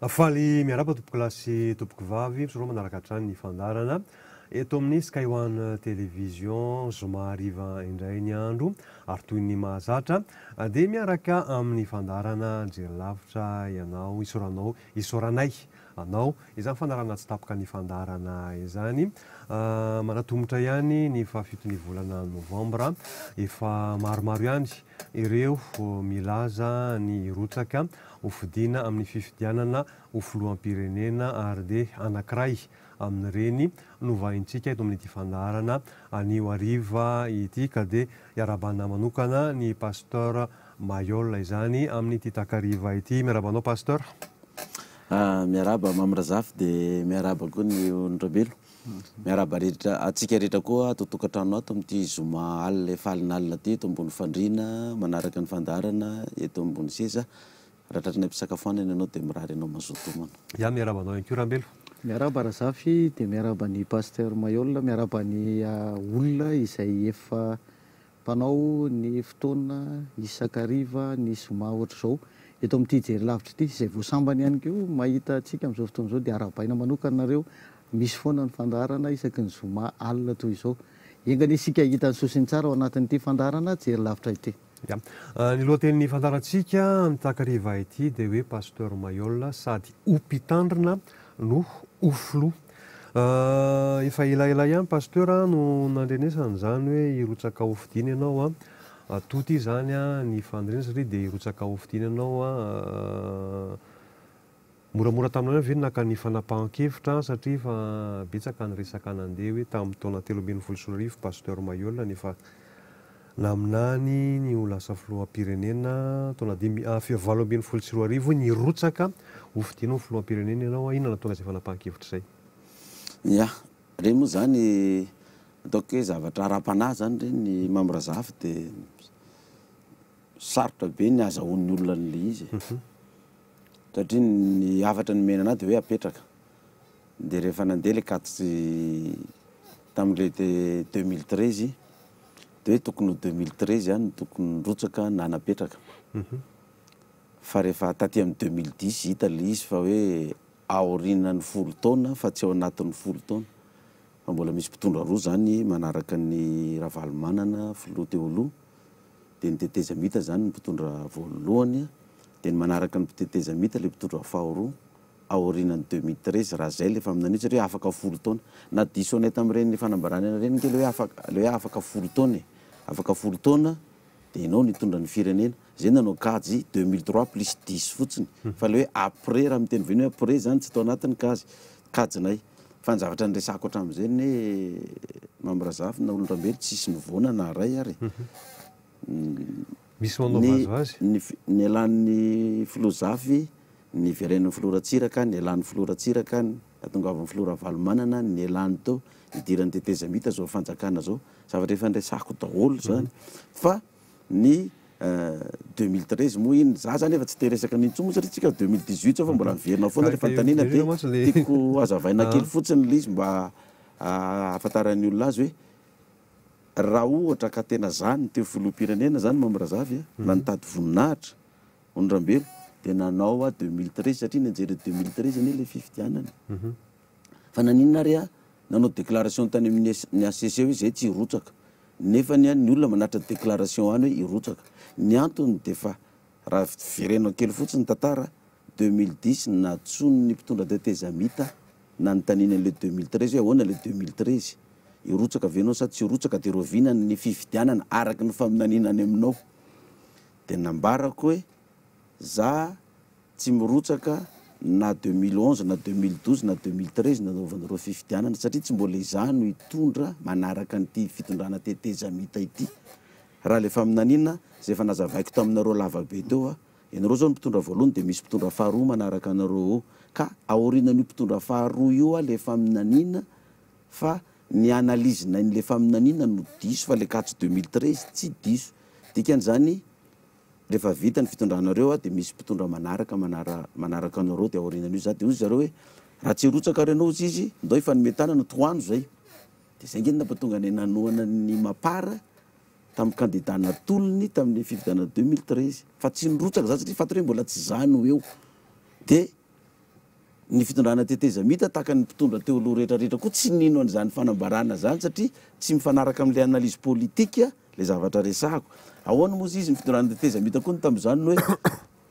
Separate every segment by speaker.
Speaker 1: Faly miaraba tompoko lasy tompoko vavy misoro manaraka hatrany ny fandarana eto amin'ny SkyOne télévision zoma hariva indray ny andro ary toy ny mahazatra dia miaraka amin'ny fandarana Jery Lavitra ianao isoranay anao izany fandarana tsy tapoka ny fandarana izany manatombotra ihany ny fahafitony volana novambra efa maromaro ihany ireo milaza ny rotsaka hofidina amin'ny fifidianana ho filoham-pirenena ary dia anankiray amin'ireny novahintsika eto amin'ity fandarana anio hariva ity ka dia iarabana manokana ny pasteur Mailhol izany amin'ity takariva ity. Miarabanao pasteur?
Speaker 2: Miaraba mamrazafy dia miaraba koa ny ondrabelo. Miaraba rehetra atsika rehetra koa totokantrano ato amin'ity zoma alina falin'alina ty eto ambony fandriana manaraka ny fandarana eto ambony seza. Raha tratranay mpisakafoanana ianao dia mirary ianao mazotomana.
Speaker 1: Ya miarabanao ihany koa Rambelo.
Speaker 3: Miaraba Razafy dia miaraba ny pasteur Mailhol, miaraba ny olona izay efa mpanao ny fotoana isakariva ny zoma ohatra zao eto amin'ity Jery Lavitra ity izay voasambany ihany koa mahita atsika amin'izao fotoana izao dia arabaina manokana nareo misy foana ny fandarana isaky ny zoma alina toy izao. Engany isika hita ny sosiny tsara ao anatin'ity fandarana Jery Lavitra ity.
Speaker 1: Ny lohatenin'ny fandarantsika amin'ny takariva ity dia hoe pasteur Mailhol sady ompitandrina no oflo. Efa elaela ihany pasteur no nandrenesana izany hoe hirotsaka hofidiana ianao toty izany ny fandrena satria dia hirotsaka hofidiana ianao moramora taminao ve naka ny fanapahan-kevitra satria fa betsaka ny resaka nandeha hoe tamin'ny taona 2024 pasteur Mailhol nefa naminany ny ho lasa filoham-pirenena taona 2024 ny rotsaka hofidiana ho filoham-pirenena ianao inona tonga izay fanapahan-kevitra izay?
Speaker 2: Ya, reny moa zany ataoko hoe zavatra ara-panahy zany reny ny mamrazafy dia sarotra be ny azahoan'ny olona n'ilay izy. Satria ny hafatra ny mena anahy dia hoe apetraka. Dia rehefa nandeha ilay katsy tamin'ilay 2013 dia hoe tokony ho 2013 ihany tokony rotsaka na napetraka. Fa rehefa taty amin'ny 2010 hita ilay izy fa hoe aorinan'ny 10 taona fa tsy ao anatin'ny 10 taona. Fa mbola misy mpitondra roa zany manaraka ny ravalomanana filoha teo aloha dia ny tetezamita zany ny mpitondra voalohany dia ny manaraka ny tetezamita ilay mpitondra faharoa aorinan'ny 2013 raha zay lefa aminanio satria afaka 10 taona. Na diso anay tamin'ireny fanambarana ireny ke ilay hoe afaka 10 taona afaka 10 taona dia ianao nitondra ny firenena zay nanao kajy 2003 plus 10 fotsiny fa ilay hoe après raha miteny veny hoe après zany tsy tao anatin'ny kajinay fa ny zavatra nyresako hatramin'izay ny mamrazafy na olon-drambelo tsisy nivoana na ray ary
Speaker 1: misy manao vazovazy
Speaker 2: ny elan'ny filozafy ny veren'ny filoratsiraka ny elan'ny filoratsiraka ny atongavany filoravalumanana ny elan'ny tao idiran'ny tetezamita zao fanjakana zao zavatra efa nresako daholo zany fa ny 2013 moa iny za zany efa tsy teresaka n'intsony satria tsika 2018 fa mbola miverina foana rehefa ntanina dia tiako azavaina kely fotsiny lay izy mba ahafantaran'ny olona azy hoe raha ohatra ka tena zany teo filoham-pirenena zany mamrazavy na nitady voninahitra ondrambelo dia nanao 2013 satria nanjery 2013 anie ilay fifidianany fa naninona ary nanao déclaration tany amin'ny ACC hoe zay tsy hirotsaka nefa ny olona manatra déclaration any hoe hirotsaka ny antony dia fa raha verenao kely fotsiny tantara 2010 natsony ny mpitondra tetezamita na nytanina an'ilay 2013 hoe ahoana ilay 2013 hirotsaka venao sa tsy hirotsaka dia rovinany ny fifidianana araka ny faminaninany aminao dia nambarako hoe za tsy mirotsaka na 2011 na 2012 na 2013 nanaovanareo fifidianana satria tsy mbola izany no hitondra manaraka n'ity fitondrana tetezamita ity raha le faminanina zay efa nazavaiko taminareo lavabe teo ianareo zao ny mpitondra voalohany dia misy mpitondra faharoa manaraka anareo ka aorinan'io mpitondra faharoa io le faminanina fa ny analizina n'le faminanina no diso fa le katso 2013 tsy diso dikan'izany rehefa vita ny fitondranareo dia misy mpitondra manaraka anareo dia aorinan'io za dia ozy zareo hoe raha tsy hirotsaka renao ozy izy ndao efa nimetanana toano zay dia zay ngeny nampatonga ny nanoana ny mapara tamin'ny kandidana tolony tamin'ny fifidianana 2013 fa tsy nirotsaka za satria faty hoe mbola tsy zany ho eo dia ny fitondrana tetezamita tahaka ny mpitondra teo aloha rehetrarehetra koa tsy nino an'izany fanambarana zany satria tsy mifanaraka amin'le analyse politika le zavatra resahako. Ahoana moa izy ny fitondrana tetezamita koa ny tamin'izany ny hoe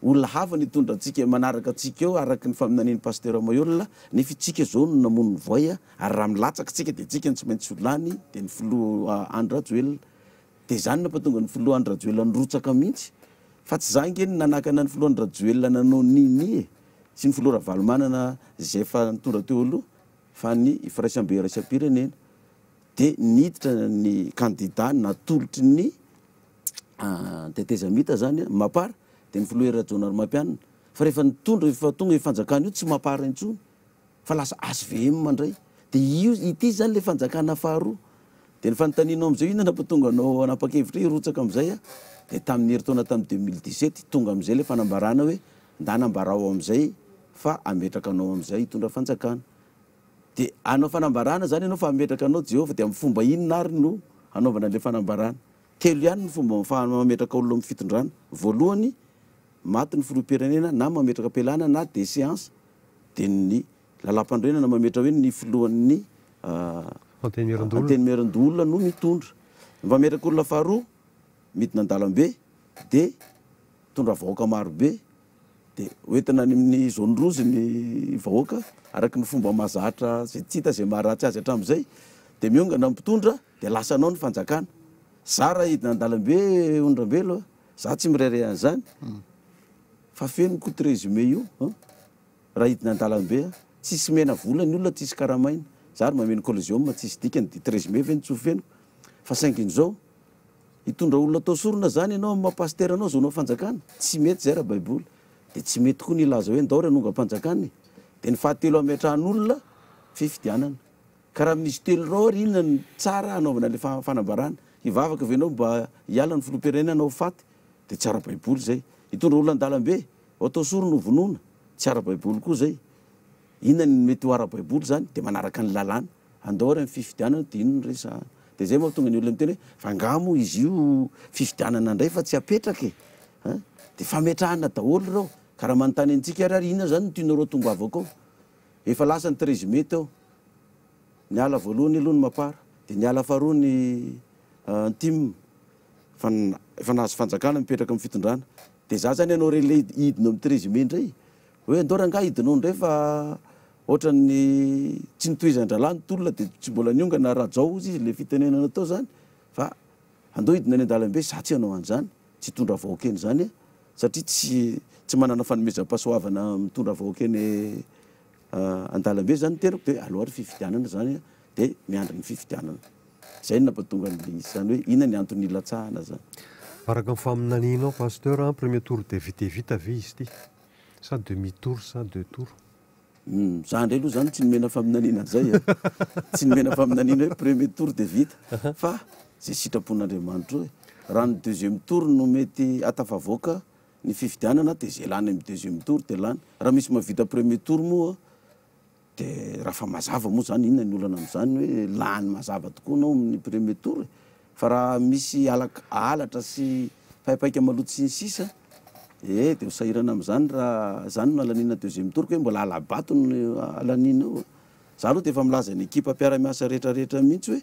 Speaker 2: olona hafa ny tondra antsika manaraka antsika eo araky ny faminaneny pasteur Mailhol nefa itsika zao no namono voay ary raha milatsaka tsika de tsika ny tsy maintsy solany de ny filoha Andra Joel de zany nampatonga ny filoha Andra Joel nirotsaka mihitsy fa tsy zangy ny nanakana ny filoha Andra Joel nanao nini sy ny filoha Ravalomanana zay efa nitondra teo aloha fa ny firaisam-be raisam-pirenena de niditra ny candidat natolotry ny tetezamita zany mapara de ny filoha Rajonary Mampianina fa rehefa nitondra efa tonga fanjakana io tsy mapara intsony fa lasa ASVM mandray de io ity zany le fanjakana faharoa de ny fanontanianao am'izay io nampatonga anao anapa-kevitra hirotsaka am'izay de tamin'ny herintaona tamin'ny 2017 tonga am'izay le fanambarana hoe ndanambarao am'izay fa ametraka anao am'izay hitondra fanjakana de anao fanambarana zany anao fa ametraka anao Jehovah de amin'ny fomba inona ary no anaovana le fanambarana telo ihany ny fomba mametraka olona amin'ny fitondrana voalohany maty ny filoha-pirenena na mametraka pelana na de séance de ny lalam-pandrenana mametra hoe ny filohan'ny antenymeron-dolona no mitondra mametraka olona faharoa midina an-dalambe de tondra vahoaka marobe de oentina any amin'ny zone rouge ny vahoaka araky ny fomba mahazatra zay tsy hita zay maharatsy azy hatramin'izay de miongana mpitondra de lasa anao ny fanjakana zara hidina an-dalambe ondrambelo za tsy mirairay an'izany fa feno koa trésumé io raha hidina an-dalambe tsisy mena vola ny olona tsisy karamaina zary mameno collégium tsisy dikany de trésumé ve nitsy feno fa saingin'izao hitondra olona tao sorona zany ianao mapaster anao zonao fanjakana tsy mety zay raha baiboly de tsy mety koa nilaza hoe ndao ranonga mpanjakany de ny fahatelo ametrahan'olona fifidianana ka raha misy telo rao ary inona ny tsara anaovana le fanambarana hivavaka venao mba hiala ny filoha-pirenena anao faty de tsy ara baiboly zay hitondra olona an-dalambe atao sorona vonoina tsy ara baiboly koa zay inona ny mety ho ara baiboly zany de manaraka ny lalàna andao ary amin'ny fifidianana de inona ny resahana de zay mahatonga ny olona miteny hoe fangamo izy io fifidianana indray fa tsy apetraka de fametrahana daholo rao ka raha manontany antsika ary inona zany ntianareo tongavako ao efa lasa ny trésumé tao ny ala voalohany aloha ny mapara de ny ala faharoa ny antime efa nahazo fanjakana mipetraka amin'ny fitondrana de za zany ianao rele hidinao amin'ny trésumé indray hoe andao ranga hidinao indray fa ohatran'ny tsy nitoizan-dralahy nytolona de tsy mbola niongana rajao izy le fitenenana tao zany fa andao hidina any an-dalambe za tsy anao an'izany tsy hitondra vahoakeny zany satria tsy manana fanomezam-pahasoavana mitondra vahoakeny an-dalambe zany tenako de aloha ary fifidianana zany de miandry ny fifidianana zay ny nampatonga ny zany hoe inona ny antony ilatsahana zany
Speaker 1: araka ny faminaninao pasteur premier tour de vita ve izy ty sa demi tour sa deux tour
Speaker 2: za ndray aloha zany tsy nomena faminanina zay tsy nomena faminanina hoe premier tour de vita fa zay sitrapon'Andriamanitra hoe raha ny deuxième tour no mety atafavoaka ny fifidianana de zay lany amin'ny deuxième tour de lany raha misy mavita premier tour moa de raha fa mazava moa zany inona ny olana am'izany hoe lany mazava tokoa anao amin'ny premier tour fa raha misy alatra sy paipaika maloto sy ny sisa de hosahirana am'izany raha zany no alanina deuxième tour hoe mbola alabato no alanina ao za aloha de efa milaza ny ekipa mpiara-miasa rehetrarehetra mihitsy hoe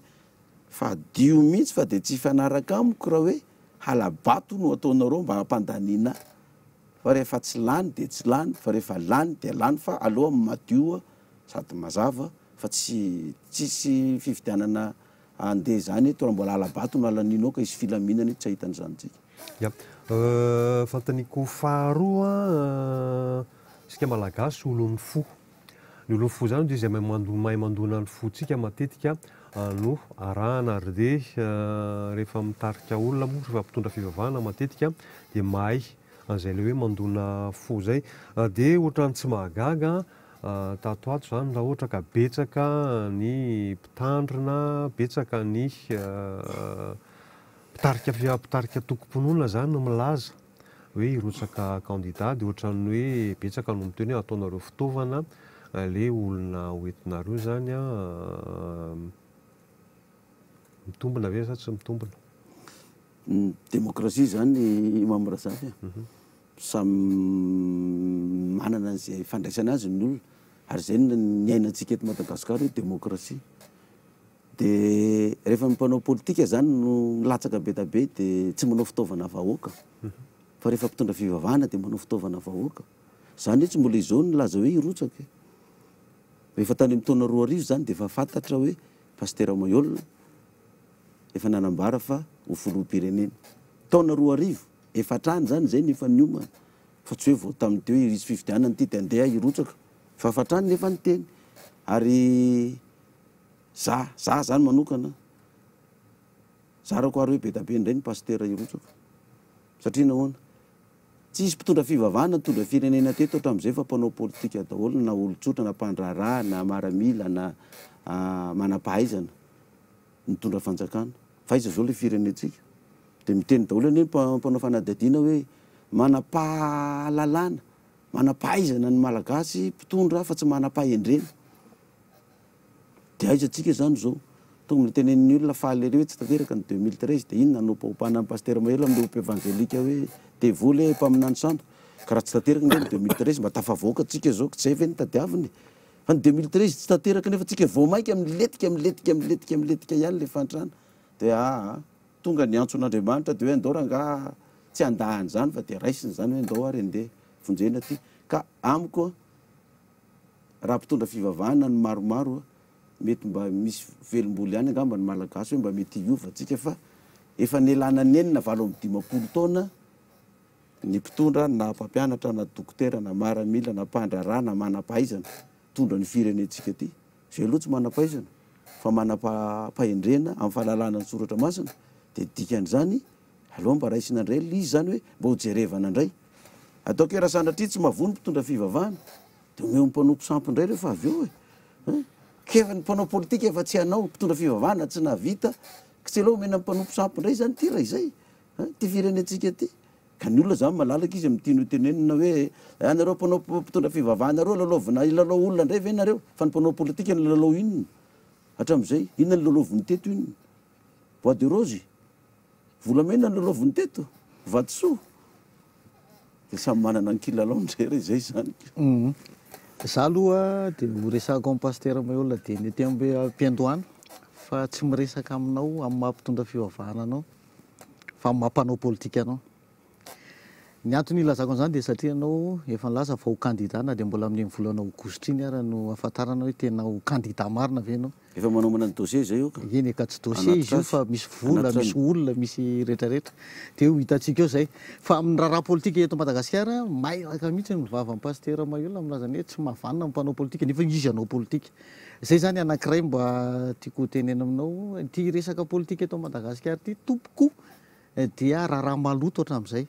Speaker 2: fa dio mihitsy fa de tsy fanaraka amiko raha hoe halabato no ataonareo mba hampandaniana fa rehefa tsy lany de tsy lany fa rehefa lany de lany fa aloha madio sady mazava fa tsisy fifidianana andeha zany toa mbola halabato no alaninao ka isy filaminany tsy ahitan'izany tsika
Speaker 1: fantaniko faharoa sika malagasy olon'ny fo ny olon'ny fo zany de zay mahay mandona ny fotsika matetika no arahana ary de rehefa mitarika olona moa rehefa mpitondra fivavahana matetika de mahay an'izay le hoe mandona fo zay de ohatrany tsy mahagaga tatoato zany raha ohatra ka betsaka ny mpitandrina betsaka ny mpitarika tokom-ponolona zany no milaza hoe hirotsaka candidat de ohatrany hoe betsaka no miteny hoe ataonareo fitaovana le olona hoentinareo zany mitombona ve sa tsy mitombona
Speaker 2: demokrasia zany mamorasafy samy manana an'izay fandraisana azy ny olona ary zay ny ainatsika eto Madagasikara hoe démocratie. De rehefa mpanao politika zany no latsaka betabe de tsy manao fitaovana vahoaka fa rehefa mpitondra fivavahana de manao fitaovana vahoaka. Zany hoe tsy mbola izao ny laza hoe irotsaka. Rehefa tany amin'ny taona 2 arivo zany de efa fantatra hoe Président Mailhol efa nanambara fa ho filoham-pirenena. Taona 2 arivo efa trany zany zay nefa nioma fa tsy hoe vao tamin'ny teo izy fifidianana ty de andeha irotsaka fa fatrany nefa niteny. Ary za zany manokana zarako ary hoe be tabe indray ny pasteur irotsaka satria nahoana tsy isy mpitondra fivavahana mitondra firenena teto hatramin'izay fa mpanao politika daholo na olon-tsotra na mpandraharaha na maramila na manam-pahaizana mitondra fanjakana fa iza zao le firenetsika de miteny daholo anie mpanao fanadihadiana hoe manam-pahalalana manam-pahaizana ny malagasy mpitondra fa tsy manam-pahendrena. De aizatsika zany zao tonga mitenen'ny olona faly reo tsy tanteraka ny 2013 de inona nopahopahana amin'ny Président Mailhol amin'ny groupe évangélika hoe te voly mpaminany santo ka raha tsy tanteraka ny 2013 mba tafavoaka tsika zao tsy zay ve ny tadiaviny fa ny 2013 tsy tanteraka nefa tsika vao mainka miletika ihany le fantrana de tonga ny antson'Andriamanitra de hoe andao ranga tsy andahany zany fa de raisiny zany hoe andao ary andeha fonjena ty ka amiko raha mpitondra fivavahana ny maromaro mety mba misy velom-boly ihany angamba ny malagasy hoe mba mety iovatsika fa efa nelana nenina 25 taona ny mpitondra na mpampianatra na dokotera na maramila na mpandraharaha na manam-pahaizana tondra ny firenetsika ty zay aloha tsy manam-pahaizana fa manam-pahendrena amin'ny fahalalana ny soratra masina de dikan'izany aloha mba raisinandray izy zany hoe mba ho jerevana indray ataoko raha sanatria tsy mahavono mpitondra fivavahana de omeo mpanompo sampy indray rehefa avy eo keva ny mpanao politika efa tsy hanao mpitondra fivavahana tsy nahavita tsy aloha omena mpanompo sampy indray zany ty raha izay ty firenetsika ty ka ny olona zany malalaka izy am'tino tenenina hoe anareo mpanao mpitondra fivavahana reo lalaovina ilalao olona indray ve nareo fa ny mpanao politika ny lalao inona hatram'izay inona ny lalaoviny teto inona bois de rose volamena ny lalaoviny teto vatosoa de samy manana ny kilalao ndray zay zany.
Speaker 3: Za aloha de horesako amin'ny Président Mailhol de ny aty am-piandohana fa tsy miresaka aminao amin'ny mampitondra fivavahana anao fa amin'ny mampanao politika anao. Ny antony ilazako an'izany de satria anao efa nilaza fa ho candidat na de mbola amin'ny volana aogositra iny ara no ahafantarana hoe tena ho candidat marina ve anao.
Speaker 2: Efa manao manana dossier zay io ka.
Speaker 3: Eny ka tsy dossier izy io fa misy vola, misy olona, misy rehetrarehetra. De ho hitantsika eo zay. Fa amin'ny raharaha politika eto Madagasikara mailaka mihitsy ny vava amin'ny Président Mailhol amilazany hoe tsy mahavanona ny mpanao politika nefa izy anao politika. Zay zany anankiray mba tiako tenena aminao ty resaka politika eto Madagasikara ty tompoko dia raharaha maloto hatramin'izay.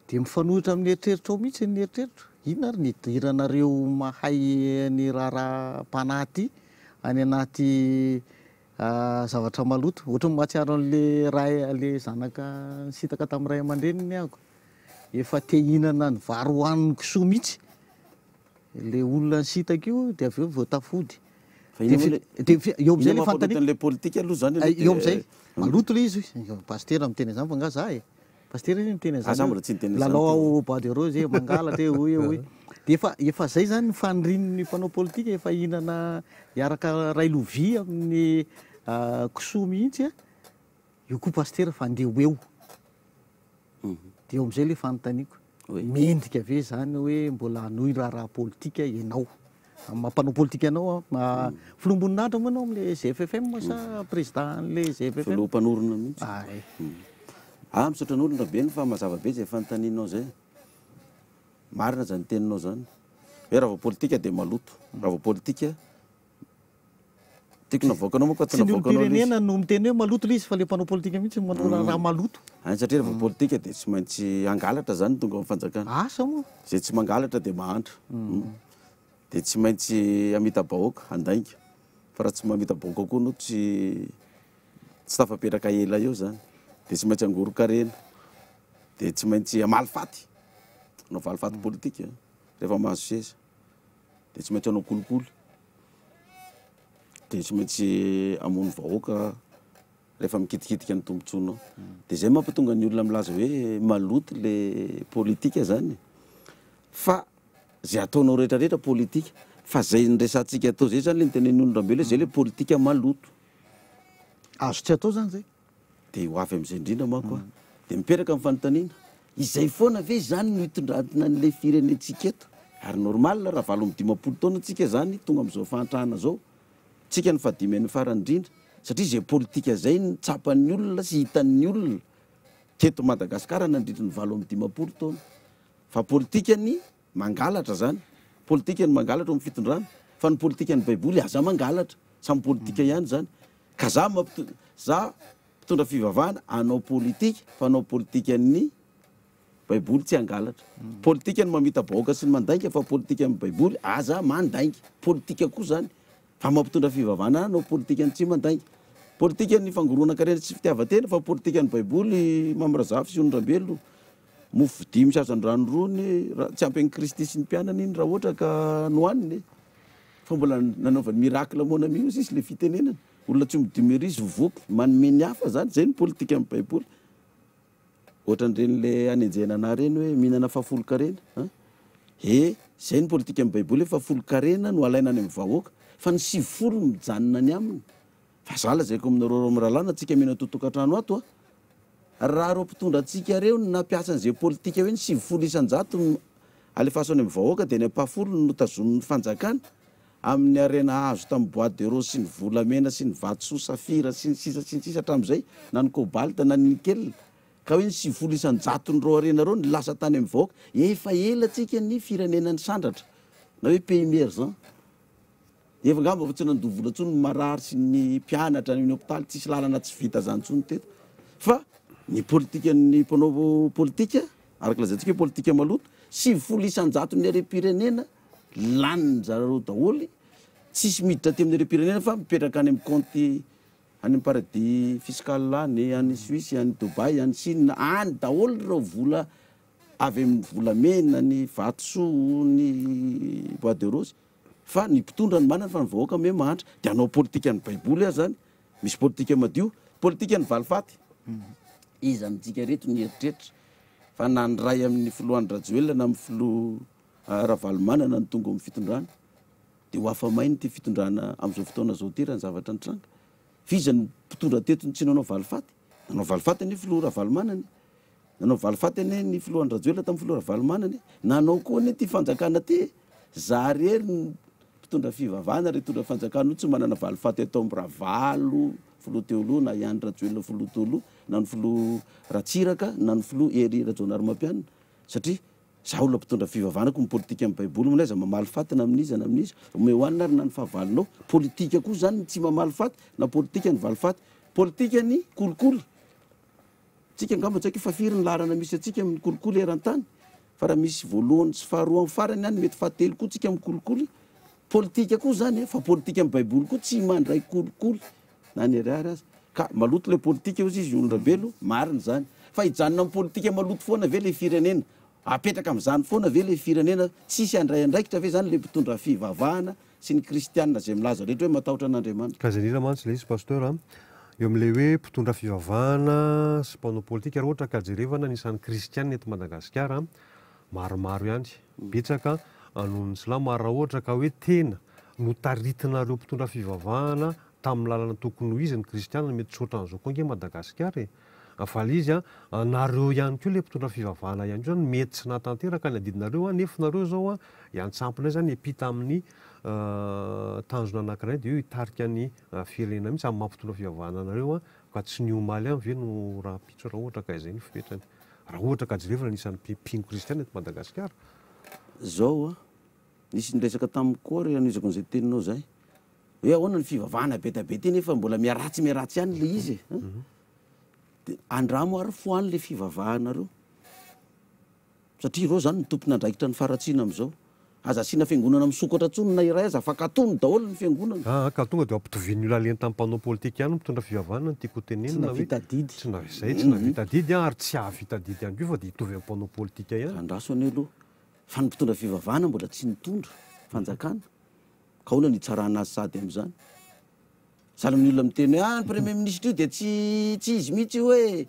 Speaker 3: De mifanohitra amin'ny eritreritra ao mihitsy ny eritreritra. Inona ary nidiranareo mahay ny raharaha mpanahy any anaty zavatra maloto ohatra ny mahatsiaro an'le ray le zanaka sitaka tamin'ny ray aman-dreniny ako efa te hihinana ny vary hohaniny kisoa mihitsy le olona ny sitaka io de avy eo voatafody eo am'izay le fantany
Speaker 2: politika aloha zany
Speaker 3: eo am'izay maloto le izy pasteur miteny zany fa nga za pasteur izy miteny zany lalao ao bois de rose mangalatra hoe de efa zay zany ny fanirinin'ny mpanao politika efa hihinana hiaraka ray lovia amin'ny kisoa mihitsy io koa pasteur fa andeha eo de eo am'izay le fanontaniako mendrika ve zany hoe mbola hanohy raharaha politika ianao mampanao politika anao filomboninandro moa anao am'le GFFM sa président le GFFM
Speaker 2: filoham-panorona mihitsy misaotra n'olona be ny fa mazava be zay fanontanianao zay marina zany teninao zany hoe raha vao politika de maloto raha vao politika tiako navoakanao moa ka tsy navoakanao
Speaker 3: pirenena no miteny hoe maloto le izy fa le mpanao politika mihitsy manao raha maloto
Speaker 2: any satria raha vao politika de tsy maintsy angalatra zany tonga amin'ny fanjakana
Speaker 3: asa moa
Speaker 2: zay tsy mangalatra de mahantra de tsy maintsy amita bahoaka andainga fa raha tsy mamita bahoaka koa no tsy tafapetraka ela eo zany de tsy maintsy angoro-karena de tsy maintsy amaly faty anao valy faty politika rehefa mahazo seza de tsy maintsy anao kolikoly de tsy maintsy amony vahoaka rehefa mikitikitika ny tombontsoanao de zay mampitonga ny olona milaza hoe maloto le politika zany fa zay ataonao rehetrarehetra politika fa zay nresantsika atao zay zany le nitenen'ny olon-drambelo zay le politika maloto
Speaker 3: azo tsy atao zany zay
Speaker 2: de ho avy am'izay indrindra manko de miperaka amin'ny fanontaniana izay foana ve zany no hitondratina an'le firenentsika eto ary normal raha valo amin'ny 50 taona tsika zany tonga am'izao fahantrahana zao tsika ny fadimy farany indrindra satria zay politika zay ny tsapan'ny olona sy hitan'ny olona teto Madagasikara nandritra ny valo amin'ny 50 taona fa politika ny mangalatra zany politika ny mangalatra amin'ny fitondrana fa ny politika ny baiboly aza mangalatra samy politika ihany zany ka za mpitondra fivavahana anao politika fa anao politika ny baiboly tsy angalatra politika ny mamita bahoaka sy ny mandainga fa politika ny baiboly aza mandainga politika koa zany fa mampitondra fivavahana anao politika ny tsy mandainga politika ny fangorona karena tsy fitiavatena fa politika ny baiboly mamrazafy sy onrambelo mofo dimy sazany rano rony tsy ampy ny Kristy sy ny mpianany iny raha ohatra ka nohaniny fa mbola nanaovany miracle mona miosy izy le fitenenana olona tsy midimerizy vovoky manome ny hafa zany zay ny politika amin'ny baiboly ohatran'ireny le anenjena ana reny hoe mihinana fafolo-karena zay ny politika amin'ny baiboly hoe fafolo-karena no alaina any amin'ny vahoaka fa ny 90 mijanona ny aminy fa zala zay ko aminareo miralana tsika mihina totokatrano ato raha reo mpitondra atsika reo nampiasan'izay politika hoe ny 90 isan-jato alefasany amin'ny vahoaka de ny ampahafolo no tazon'ny fanjakana amin'ny arena hazo tamin'ny bois de rose sy ny volamena sy ny vatsoa safira sy ny sisa hatramin'izay na ny kobalta na ny nickel ka hoe ny 90 isan-jato ny reo arena reo ny lasa tany amin'ny vahoaka efa ela tsika ny firenenany sandratra na hoe pays émergent efa ngamba fa tsy nandovola ntsony ny marary sy ny mpianatra ny hôpitaly tsisy lalana tsy vita zany ntsony teto fa ny politika ny mpanao politika araka lazantsika hoe politika maloto 90 isan-jato ny arem-pirenena laniny zareo daholy tsisy miditra ty amin'ny arem-pirenena fa mipetraka any amin'ny compte any amin'ny paradis fiscal any any Suisse any Dubai any Chine any daholy reo vola avy amin'ny volamena ny vatsoa ny bois de rose fa ny mpitondra ny manana fa ny vahoaka me mahantra de anao politika ny baiboly azy zany misy politika madio politika ny valifaty izantsika reto ny eritreritra fa na ny ray amin'ny filohan'ny rajoelina na amin'ny filo ravalomanana ny tonga amin'ny fitondrana de ho afa mainy ty fitondrana am'izao fotoana zao ty raha ny zavatra ny tranga fiza ny mpitondra teto ny tsy nanao valifaty nanao valifaty any filoha ravalomanany nanao valifaty ane ny filohan'ny rajoelina tamin'ny filoha ravalomanany nanao koa ane ty fanjakana ty zarery ny mpitondra fivavahana re tondra fanjakana io tsy manana valifaty atao amin'ny ravalo filoha teoloha na ihany rajoelina filoha teoloha na ny filoha ratsiraka na ny filoha ery rajonarymampianina satria za olona mpitondra fivavahanako ny politika amin'ny baiboly molaiza mamaly faty na amin'izy na amin'izy ome hoanina ary na ny fahavalonao politika koa zany tsy mamaly faty na politika ny valifaty politika ny kolikoly tsika ngamba tsaiky fafiry ny larana misy atsika amin'ny kolikoly eran-tany fa raha misy voalohany sy faharoa farany any mety fahatelo koa tsika amin'ny kolikoly politika koa zany fa politika amin'ny baiboly koa tsy mandray kolikoly na ny ariary azy ka maloto le politika ozy izy olon-drabelo mariny zany fa hijanona amin'ny politika maloto foana ve le firenena apetraka amin'izany foana ve le firenena tsisy andray andraikitra ve zany le mpitondra fivavahana sy ny kristianina zay milaza rehetra hoe matahotra an'Andriamanitra
Speaker 1: kazanira mantsy le izy pasteur eo amin'le hoe mpitondra fivavahana sy mpanao politika raha ohatra ka jerevana nisan'ny kristianina eto Madagasikara maromaro ihany betsaka anon'ny silamo raha ohatra ka hoe tena no taritinareo mpitondra fivavahana tamin'ny lalana tokony ho izy ny kristianina mety tsoatran'izao koa nge Madagasikara fa le izy nareo ihany koa le mpitondra fivavahana ihany koa zany mety sy natanteraka ny adidinareo nefa nareo zao iantsampona zany epita amin'ny tanjona anankiray de io hitarika ny firenena mihitsy amin'ny mampitondra fivavahana anareo ka tsy ny omaly any ve no raha pitso raha ohatra ka izay ny fipetrany raha ohatra ka jerevana nisan'ny mpino kristiana eto Madagasikara
Speaker 2: zao nisy nyresaka tamin'ny koa re anizako an'izay teninao zay hoe ahoana ny fivavahana betabe ty nefa mbola miaratsy ihany le izy de andramo ary foany le fivavahanareo satria reo zany ny tompony andraikitra ny faratsiana am'izao aza asiana fiangonana misokatra tsony na iray aza fa katony daholo ny fiangonana
Speaker 1: ka tonga de ampitoviany olo aleny tamin'ny mpanao politika ihany mitondra fivavahana ny tiako tenenina hoe tsy navita didy ary tsy ahavita didy ihany koa fa de hitovy amin'ny mpanao politika ihany
Speaker 2: andraso ane aloha fa ny mpitondra fivavahana mbola tsy nitondra fanjakana ka hoana ny tsarana azy sady am'izany sahala amin'ny olona miteny hoe ny premier ministre io de tsy izy mihitsy hoe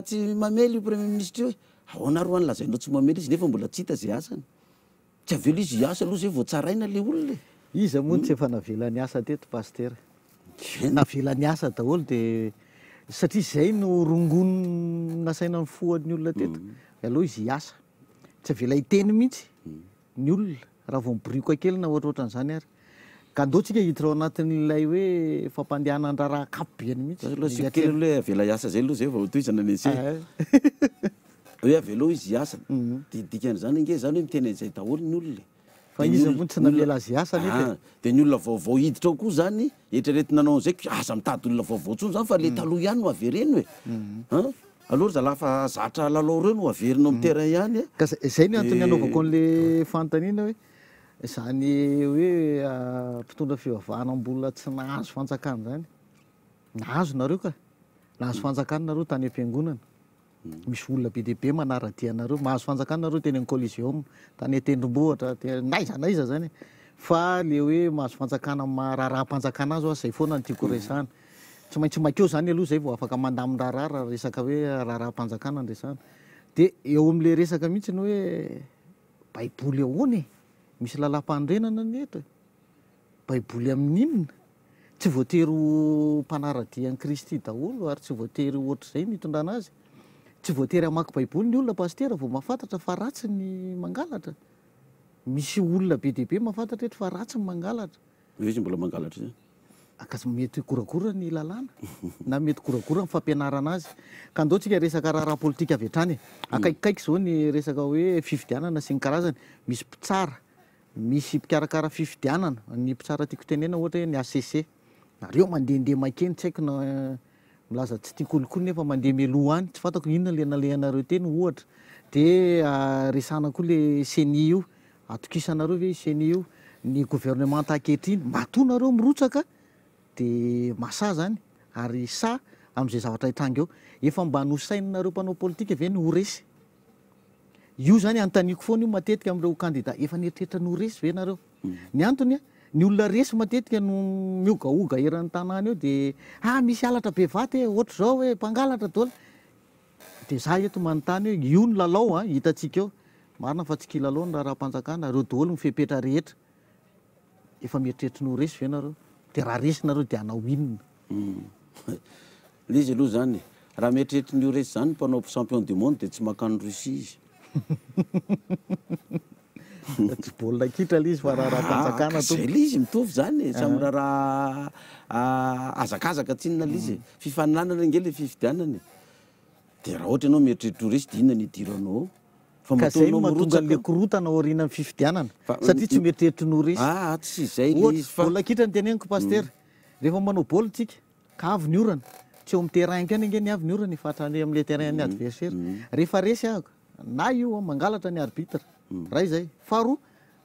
Speaker 2: tsy mamely io premier ministre io hoe ahoana ro any lazainao tsy mamely izy nefa mbola tsy hita zay asany tsy avelo izy hiasa aloha zay vao tsaraina le olona
Speaker 3: izy moa tsy efa navela ny asa teto paster navela ny asa daholo de satria zay no rongono nasaina ny foan'ny olona teto aloha izy hiasa tsy avela hiteny mihitsy ny olona raha vao miboriko kely na ohatrohatran'izany ary ka andeotsika hiditra ao anatin'ilay hoe fampandehanan-draharaha kapobeany mihitsy
Speaker 2: kely hoe avela hiasa zay aloha zay vao toizana nese hoe avelo izy hiasa de dikan'izany nge zany hoe miteny an'izay daholo ny olona
Speaker 3: fa izy moa tsy namela azy hiasa nefa
Speaker 2: de ny olona vaovao hiditra ao koa zany eritreretina anao an'izay aza mitady olona vaovao tsony zany fa le taloha ihany no avereny hoe alors za lafa zatra lalao reo no averinao amin'ny terrain ihany
Speaker 3: ka zay ny antony anaovako an'le fantaniana hoe zany hoe mpitondra fivavahanam-bola tsy nahazo fanjakana zany nahazo nareo ka nahazo fanjakana nareo tany am-piangonana misy olona be deaibe manaradianareo mahazo fanjakana nareo teny an colisium tany atendrombohatra naiza zany fa le hoe mahazo fanjakana maharaharam-panjakana azy zay foana ny tiako resahana tsy maintsy makeo zany aloha zay vao afaka mandamin-draharaha raha resaka hoe raharaha-panjakana ndresana de eo am'le resaka mihitsy ny hoe baiboly ahoany misy lalam-pandrenana ny eto baiboly amin'inona tsy voatery mpanaradian'i Kristy daholo ary tsy voatery ohatr'izay nitondrana azy tsy voatery amaky baiboly ny olona pastera vao mahafantatra fa ratsy ny mangalatra misy olona be deaibe mahafantatra eto fa ratsy ny mangalatra
Speaker 2: izy mbola mangalatra zay
Speaker 3: aka mety korakora ny lalàna na mety korakora ny fampianarana azy ka andeotsika resaka raharaha politika avy hatrany akaikikaiky zao ny resaka hoe fifidianana sy ny karazany misy mpitsara misy mpikarakara fifidianana ny mpitsara tiako tenena ohatra hoe ny ACC nareo mandehandeha makeny tsy haiko na milaza tsy tia kolokolo nefa mandeha mialoha any tsy fantako inona le nalehanareo teny ohatra de resana koa le CENI io atokisanareo ve CENI io ny gouvernement ankehitriny matonareo mirotsaka de masa zany ary sa am'izay zavatra hitranga eo efa mba nosainareo mpanao politika ve ny horesy io zany antaniko foana io matetika am'ireo candidat efa nieritreritra ny horesy ve nareo ny antony ny olona resy matetika no miogaoga eran'ny tanàna eo de misy alatra be vaty ohatra zao hoe mpangalatra daholo de za eto manontany hoe io ny lalao hitantsika eo marina fa tsy kilalao ny raharaha-panjakana reo daholo mifepetra rehetra efa mieritreritra ny horesy ve nareo de raha resy nareo de anao inona
Speaker 2: le izy aloha zany raha mieritreritra ny horesy zany mpanao champion du monde de tsy makany Russie izy
Speaker 3: tsy baolina kitra le izy fa raharaha-panjakana
Speaker 2: zay le izy mitovy zany samy raha azakazaka tsinona le izy fifaninanana nge le fifidianana de raha ohatra ianao mieritreritra horesy de inona ny idiranao fa
Speaker 3: zay mahatonga le korotana aoriana amin'ny fifidianana satria tsy mieritreritra ny horesy
Speaker 2: tsy zay le izy fa
Speaker 3: baolina kitra ny teneniko paster rehefa manao baolina tsika ka avy ny orana tsy eo amin'ny terrain kany nge ny avy ny orana ifatra am'le terrain ny adversaire rehefa resy ahako na io mangalatra ny arbitre raha izay faharoa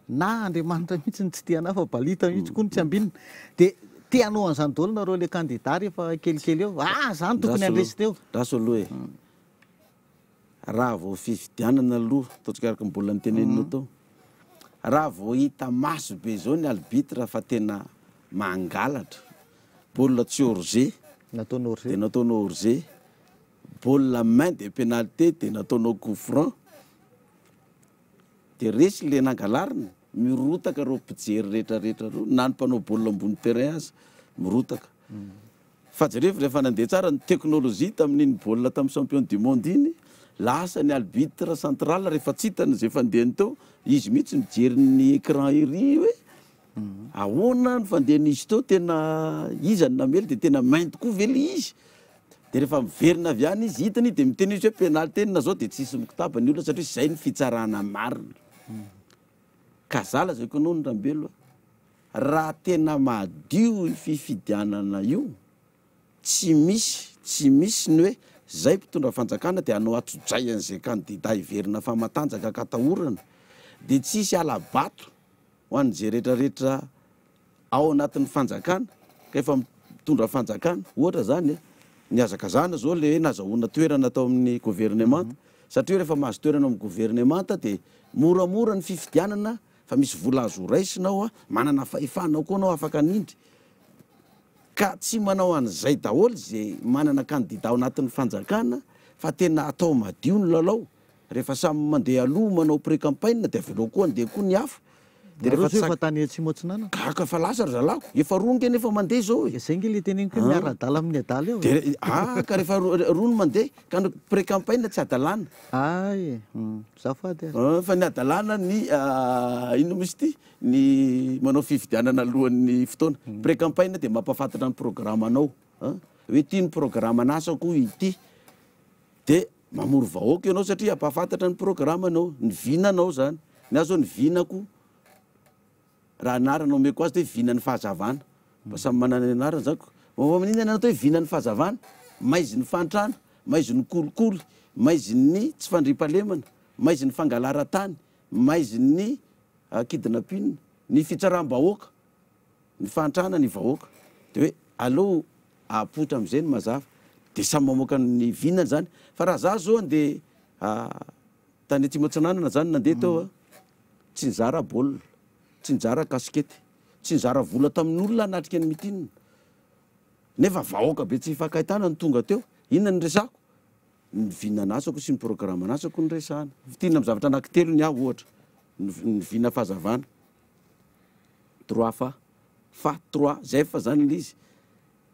Speaker 3: na Andriamanitra mihitsy ny tsy tiana fa balita mihitsy koa ny tsy ambinina de tianao an'izany daholo nareo le candidat rehefa kelikely eo zany tokony andresy teo
Speaker 2: raso aloha raha vao fifidianana aloha ataontsika araka mbola nytenenina tao raha vao hita maso be zao ny arbitre fa tena mangalatra baolina tsy hors-jeu de nataonao hors-jeu baolina main de pénalité de nataonao coup franc de resy le nangalarina mirotaka reo mpijery rehetrarehetra reo na ny mpanao baolina ambony terrain azy mirotaka fa jereo rehefa nandeha tsara ny teknôlôjia tamin'iny baolina tamin'ny champion du monde iny lasa ny arbitre central rehefa tsy hitany zay fandehany teo izy mihitsy mijery ny écran ery hoe ahoana ny fandehan'izy teo tena izany namely de tena mainty koa vely izy de rehefa miverina avy any izy hitany de miteny izy hoe pénalité na zao de tsisy mikitaba ny olona satria zay ny fitsarana marina ka zala zay koanao ny rambelo raha tena madio fifidianana io tsy misy ny hoe zay mpitondra fanjakana de anao atsojay an'izay candidat hiverina famatanjaka katahorana de tsisy alabato ho an'izay rehetrarehetra ao anatin'ny fanjakana ka efa mitondra fanjakana ohatra zany ny azakazana zao le nazahoana toerana atao amin'ny gouvernement satria rehefa mahazo toerana amin'ny gouvernement de moramora ny fifidianana fa misy vola azo raisinao manana fahefanao koa anao afaka anindry ka tsy manao an'izay daholo zay manana candidat ao anatin'ny fanjakana fa tena atao madio ny lalao rehefa samy mandeha aloha manao pré-campagne dia avelao koa andeha koa ny hafa.
Speaker 3: Dia rehefa tany Atsimo-Atsinana.
Speaker 2: Kaka fa lasa ry zalako, efa ronga nefa mandeha zao.
Speaker 3: Zay nge le teneniko hoe miara-dala amin'ny adala eo.
Speaker 2: Ka rehefa rony mandeha ka pré-campagne tsy adalana.
Speaker 3: Ay, zafady.
Speaker 2: Fa ny adalana ny ino misy ty ny manao fifidianana alohan'ny fotoana. Pré-campagne dia mampafantatra ny programanao. Hoe ty ny programanasako ity. Dia mamory vahoaka ianao satria ampafantatra ny programanao, ny vinanao zany. Ny azo ny vinako raha anarana omeko azy hoe vinan'ny fahazavana. Mba samy manana ny anarana zako. Maninona nanao hoe vinan'ny fahazavana? Maizy ny fantrana, maizy ny kolikoly, maizy ny tsy fandriampalemana, maizy ny fangalara-tany, maizy ny kidnapping, ny fitsaram-bahoaka, ny fantrana ny vahoaka. Dia hoe aleo apotra amin'izay ny mazava. Dia samy mamoaka ny vinany zany. Fa raha za zao andeha tany Atsimo-Atsinanana zany nandeha teo, tsy nizara baolina, tsy nizara kasikety, tsy nizara vola tamin'olona anatrika ny mitinina. Nefa vahoaka be tsy hifankahitana ny tonga teo. Inona ny resako? Ny vinanasako sy ny programanasako ny resahana. Fitinina amin'ny zavatra anankitelo ny aho ohatra. Ny vina fahazavana. Droit fa 3 zay fa zany izy.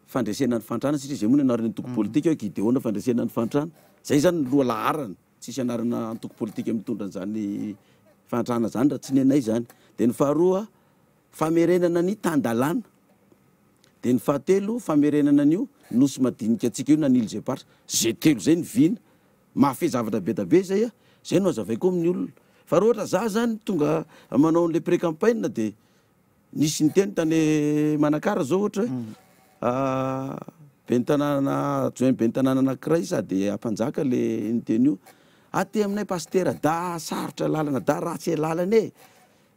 Speaker 2: Fandresena ny fantrana satria zay moa ny anarana antoko politika hoe Gideona fandresena ny fantrana. Zay zany ny loha laharana. Tsisy anarana antoko politika mitondra an'izany fantrana zany raha tsy ny anay zany. Dia ny faharoa famerenana ny tandalana. Dia ny fahatelo famerenana an'io nosy madinika antsika io nanilo zay paritra. Zay telo zay ny vina. Mahafehy zavatra be da be zay a. Zay no azavaiko amin'ny olona. Fa raha ohatra za zany tonga manao an'ilay pré-campagne dia nisy ny teny tany Manakara zao ohatra hoe ben'ny tanàna adjoint ben'ny tanàna anankiray sady ampanjaka le ny teny io. Aty aminay pastera da sarotra lalana da ratsy lalana e.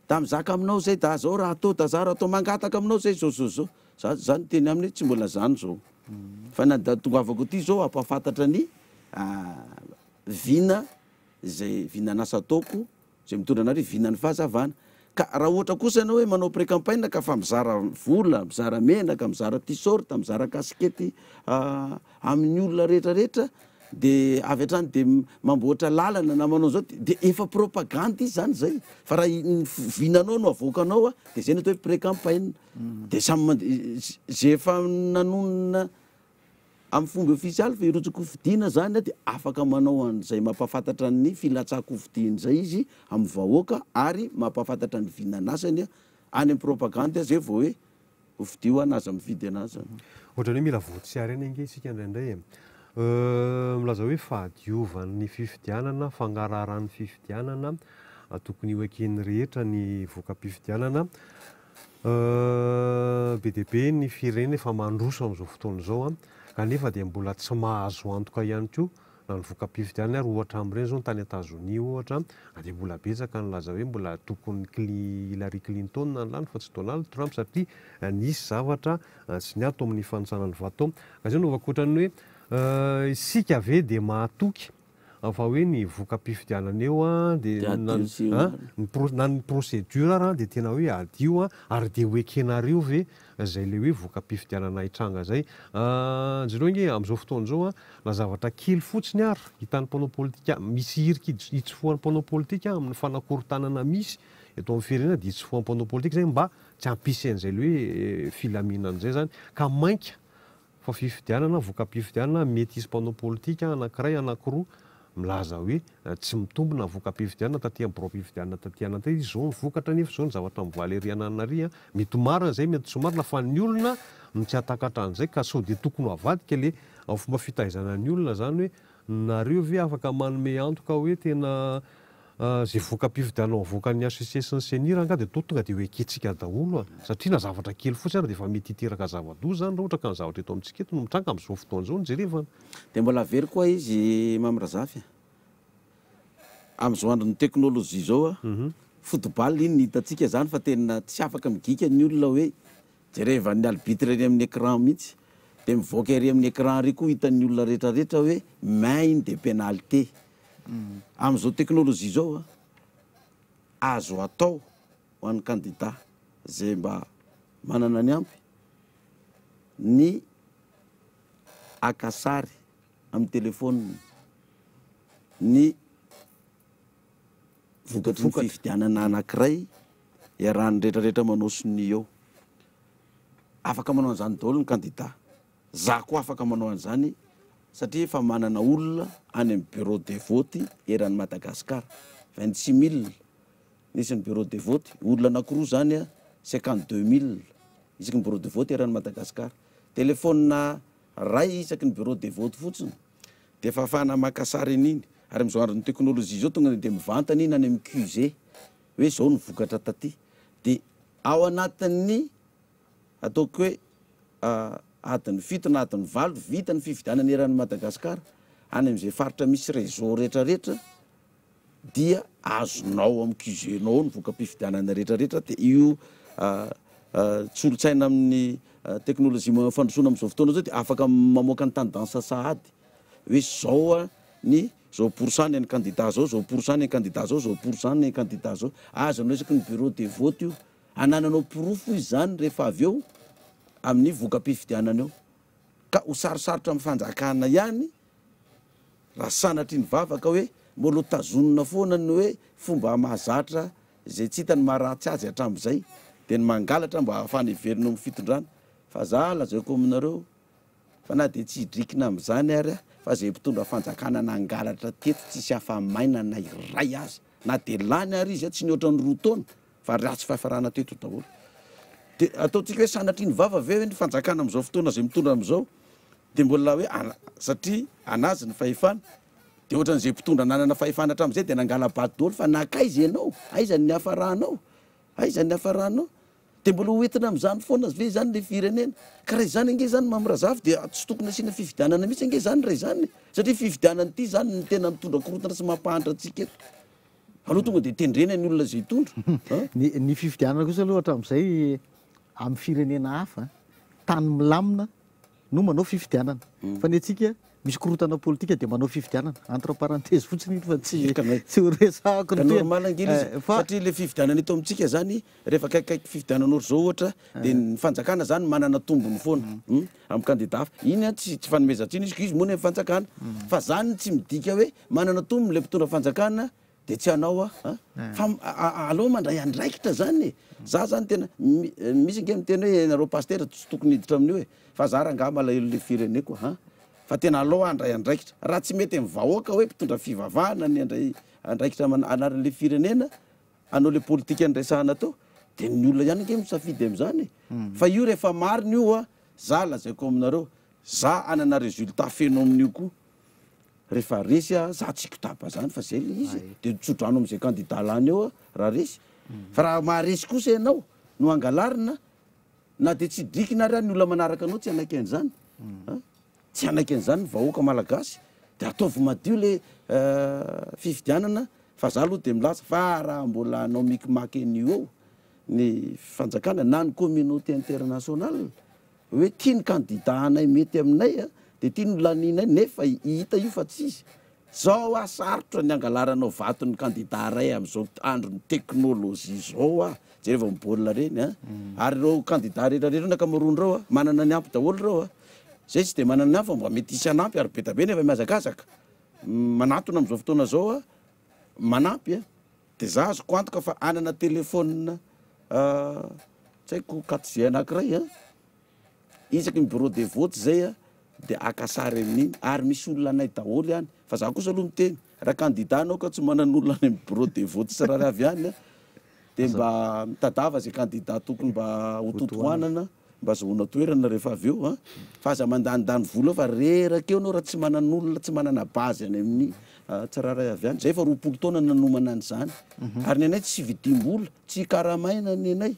Speaker 2: Da mizaka aminao zay da zao raha atao da za raha atao mangataka aminao zay zao. Zany teny aminay tsy mbola zany zao. Fa na da tongavako ty zao ampafantatra ny vina zay vinanasa ataoko zay mitondra anareo vinan'ny fahazavana. Ka raha ohatra kosa ianao hoe manao pré-campagne ka fa mizara vola, mizara menaka, mizara t-shirt, mizara kasikety amin'ny olona rehetrarehetra dia avy hatrany dia mamboatra lalana na manao zao dia efa propagande izy zany zay. Fa raha vinanao no avoakanao dia zay no atao hoe pré-campagne. Dia samy zay efa nanonona amin'ny fomba ofisialy fa hirotsako fidiana zany dia afaka manao an'izay mampafantatra ny filatsako fidiana zay izy amin'ny vahoaka ary mampafantatra ny vinanasany any amin'ny propagande zay vao hoe hofidio anazy mividy anazy.
Speaker 1: Ohatrany hoe mila voatsiary eny ange isika indraindray milaza hoe fahadiovan'ny fifidianana, fanararan'ny fifidianana, tokony ho eken'ny rehetra ny voka-pifidianana. Be dia be ny firenena efa mandroso amin'izao fotoana izao kanefa dia mbola tsy mahazo antoka ihany koa na ny voka-pifidianana ary ohatra amin'ireny zao ny tany Etazonia ohatra dia mbola betsaka ny laza hoe mbola tokony Hillary Clinton na lany fa tsy Donald Trump satria nisy zavatra tsy niato amin'ny fanitsanany vato. Ka zay no vakoatrany hoe isika ve dia mahatoky fa hoe ny voka-pifidianana eo dia na ny procédure ary dia tena hoe adio ary dia hoekenareo ve zay le hoe voka-pifidianana hitranga zay. Jereo nge amin'izao fotoana izao na zavatra kely fotsiny ary hitan'ny mpanao politika misy hirika hitsofohan'ny mpanao politika amin'ny fanakorontanana misy eto amin'ny firenena dia hitsofohan'ny mpanao politika zay mba tsy hampisy an'izay le hoe filaminana zay zany ka mainka fa fifidianana voka-pifidianana mety hisy mpanao politika anankiray anankiroa milaza hoe tsy mitombina voka-pifidianana taty amin'ny pro-pifidianana taty anatay izao ny vokatra nefa izao ny zavatra mivoaly ery ananary mety marina zay mety somarina fa ny olona no tsy hatakatra an'izay ka sao dia tokony ho avadika le amin'ny fomba fitaizana ny olona zany hoe nareo ve afaka manome antoka hoe tena zay voka-pifidianana avoakan'ny HCC sy ny CNIR nga dia tonga dia hoeketsika daholo satria na zavatra kely fotsiny dia efa mety hiteraka zava-doza zany raha ohatra ka ny zavatra eto amintsika eto no mitranga amin'izao fotoana izao ny jerevana.
Speaker 2: Dia mbola very koa izy Mamrazafy amin'izao andron'ny teknôlôjia zao football iny hitantsika zany fa tena tsy afaka migika ny olona hoe jerevan'ny arbitre ery amin'ny écran mihitsy dia mivoaka ery amin'ny écran ry koa hitan'ny olona rehetrarehetra hoe main de pénalité. Amin'izao teknôlôjia zao azo atao ho an'ny candidat zay mba manana ny ampy ny akasary amin'ny telefôniny, ny vokatry ny fifidianana anankiray iarahany rehetrarehetra manao sony eo afaka manao an'izany daholo ny candidat za koa afaka manao an'izany satria efa manana olona any amin'ny bureau de vote eran'ny Madagasikara 26 000 nisy ny bureau de vote olona anankiroa zany a 52 000 isaky ny bureau de vote eran'ny Madagasikara telefônina ray isaky ny bureau de vote fotsiny de efa afahana maka sary an'iny ary am'izao andron'ny teknôlôjia zao tonga de mivantana iny any amin'ny QG hoe zao ny vokatra taty de ao anatin'ny ataoko hoe adiny 7 na adiny 8 vita ny fifidianana eran'ny Madagasikara any am'izay faritra misy réseau rehetrarehetra dia azonao amin'ny QG-nao ny voka-pifidianana rehetrarehetra de io tsolontsaina amin'ny teknôlôjia fandrosoana am'izao fotoana zao de afaka mamoaka ny tendance sahady hoe zao ny zao pourcent ny candidat zao pourcent ny candidat zao pourcent ny candidat zao azonao isaky ny bureau de vote io anananao pirofo izy zany rehefa avy eo amin'ny voka-pifidianana eo ka ho sarosarotra amin'ny fanjakana ihany raha sanatry ny vavaka hoe mbola tazonina foana ny hoe fomba mahazatra zay tsy hitany maharatsy azy hatram'izay de ny mangalatra mba ahafahana hiverina amin'ny fitondrana fa za lazaiko aminareo fa na de tsy hidrikina am'izany ary fa zay mpitondra fanjakana nangalatra teto tsisy hafa-maina na iray azy na de lany ary izy tsy nihoatra ny 2 taona fa ratsy fahafarana teto daholo de ataotsika hoe sanatry ny vava ve hoe ny fanjakana am'izao fotoana zay mitondra am'izao de mbola hoe satria anazy ny fahefana de ohatran'izay mpitondra nanana fahefana hatram'izay de nangala bady daholo fa nakaizy ianao aizany ny hafaranao aizany ny hafaranao de mbola hoentina am'izany foana ve zany le firenena ka raha izany ange zany mamirazavy de tsy tokony asiana fifidianana mihitsy ange zany raha izany satria fifidianana ty zany ny tena mitondra korotana sy mampahantra atsika eto aloha tonga de tendrena ny olona zay tondra
Speaker 3: ny fifidianana kosa aloha hatram'izay amin'ny firenena hafa tany milamina no manao fifidianana fa ny atsika misy korotana politika de manao fifidianana entre parenthèse fotsiny fa tsy horesahako
Speaker 2: ny normal angely izy satria le fifidianana eto amintsika zany rehefa kaikaiky fifidianan'olo zao ohatra de ny fanjakana zany manana tombony foana amin'ny candidat iny tsy fanomezantsiny izy izy mony amin'ny fanjakana fa zany tsy midika hoe manana tombony le mpitondra fanjakana de tsy anao fa aloha mandray andraikitra zany za zany tena misy nge miteny hoe nareo pasteur tsy tokony hiditra amin'io hoe fa za raha nga malahelo le fireneko fa tena aloha andray andraikitra raha tsy mety amin'ny vahoaka hoe mpitondra fivavahana ny andray andraikitra anaran'le firenena anao le politika andraisahana tao de ny olona ihany nge misafidy am'izany fa io rehefa mariny io za lazaiko aminareo za anana résultat feno amin'io koa rehefa resy za tsy kitapa zany fa zay le izy de tsodrano am'izay candidat lany eo raha resy fa raha maharesy kosa ianao no angalarina na de tsy drikina ary ny olona manaraka anao tsy anaiky an'izany tsy anaiky an'izany vahoaka malagasy de ataovy madio le fifidianana fa za aloha de milaza fa raha mbola anao mikimaky an'io eo ny fanjakana na ny communauté internationale hoe tia ny candidat anay mety aminay de tia ny laninay nefa hita io fa tsisy zao sarotra ny angalaranao vaton'ny candidat ray am'izao andro ny teknôlôjia zao jereva mibaolina reny ary reo candidat rehetrarehetra ny akamaroany reo manana ny ampy daholo reo zay tsy de manana ny ampy fa mba mety isy anampy ary be tabe nefa miazakazaka manatona am'izao fotoana zao manampy de za azoko antoka fa anana telefônina tsy haiko 4G anankiray isaky ny bureau de vote zay de akasary amin'iny ary misy olona anay daholo ihany fa za kosa aloha miteny raha candidat anao ka tsy manan'olona any amin'ny bureau de vote sy raha avy any de mba mitadava zay candidat tokony mba hototoanana mba zahoana toerana rehefa avy eo fa aza mandanindany vola eo fa reraka eo anao raha tsy manan'olona tsy manana base any amin'ny tsiraray avy any zay fa 20 taona nanomana an'izany ary ny anay tsy vidimbola tsy karamaina ny anay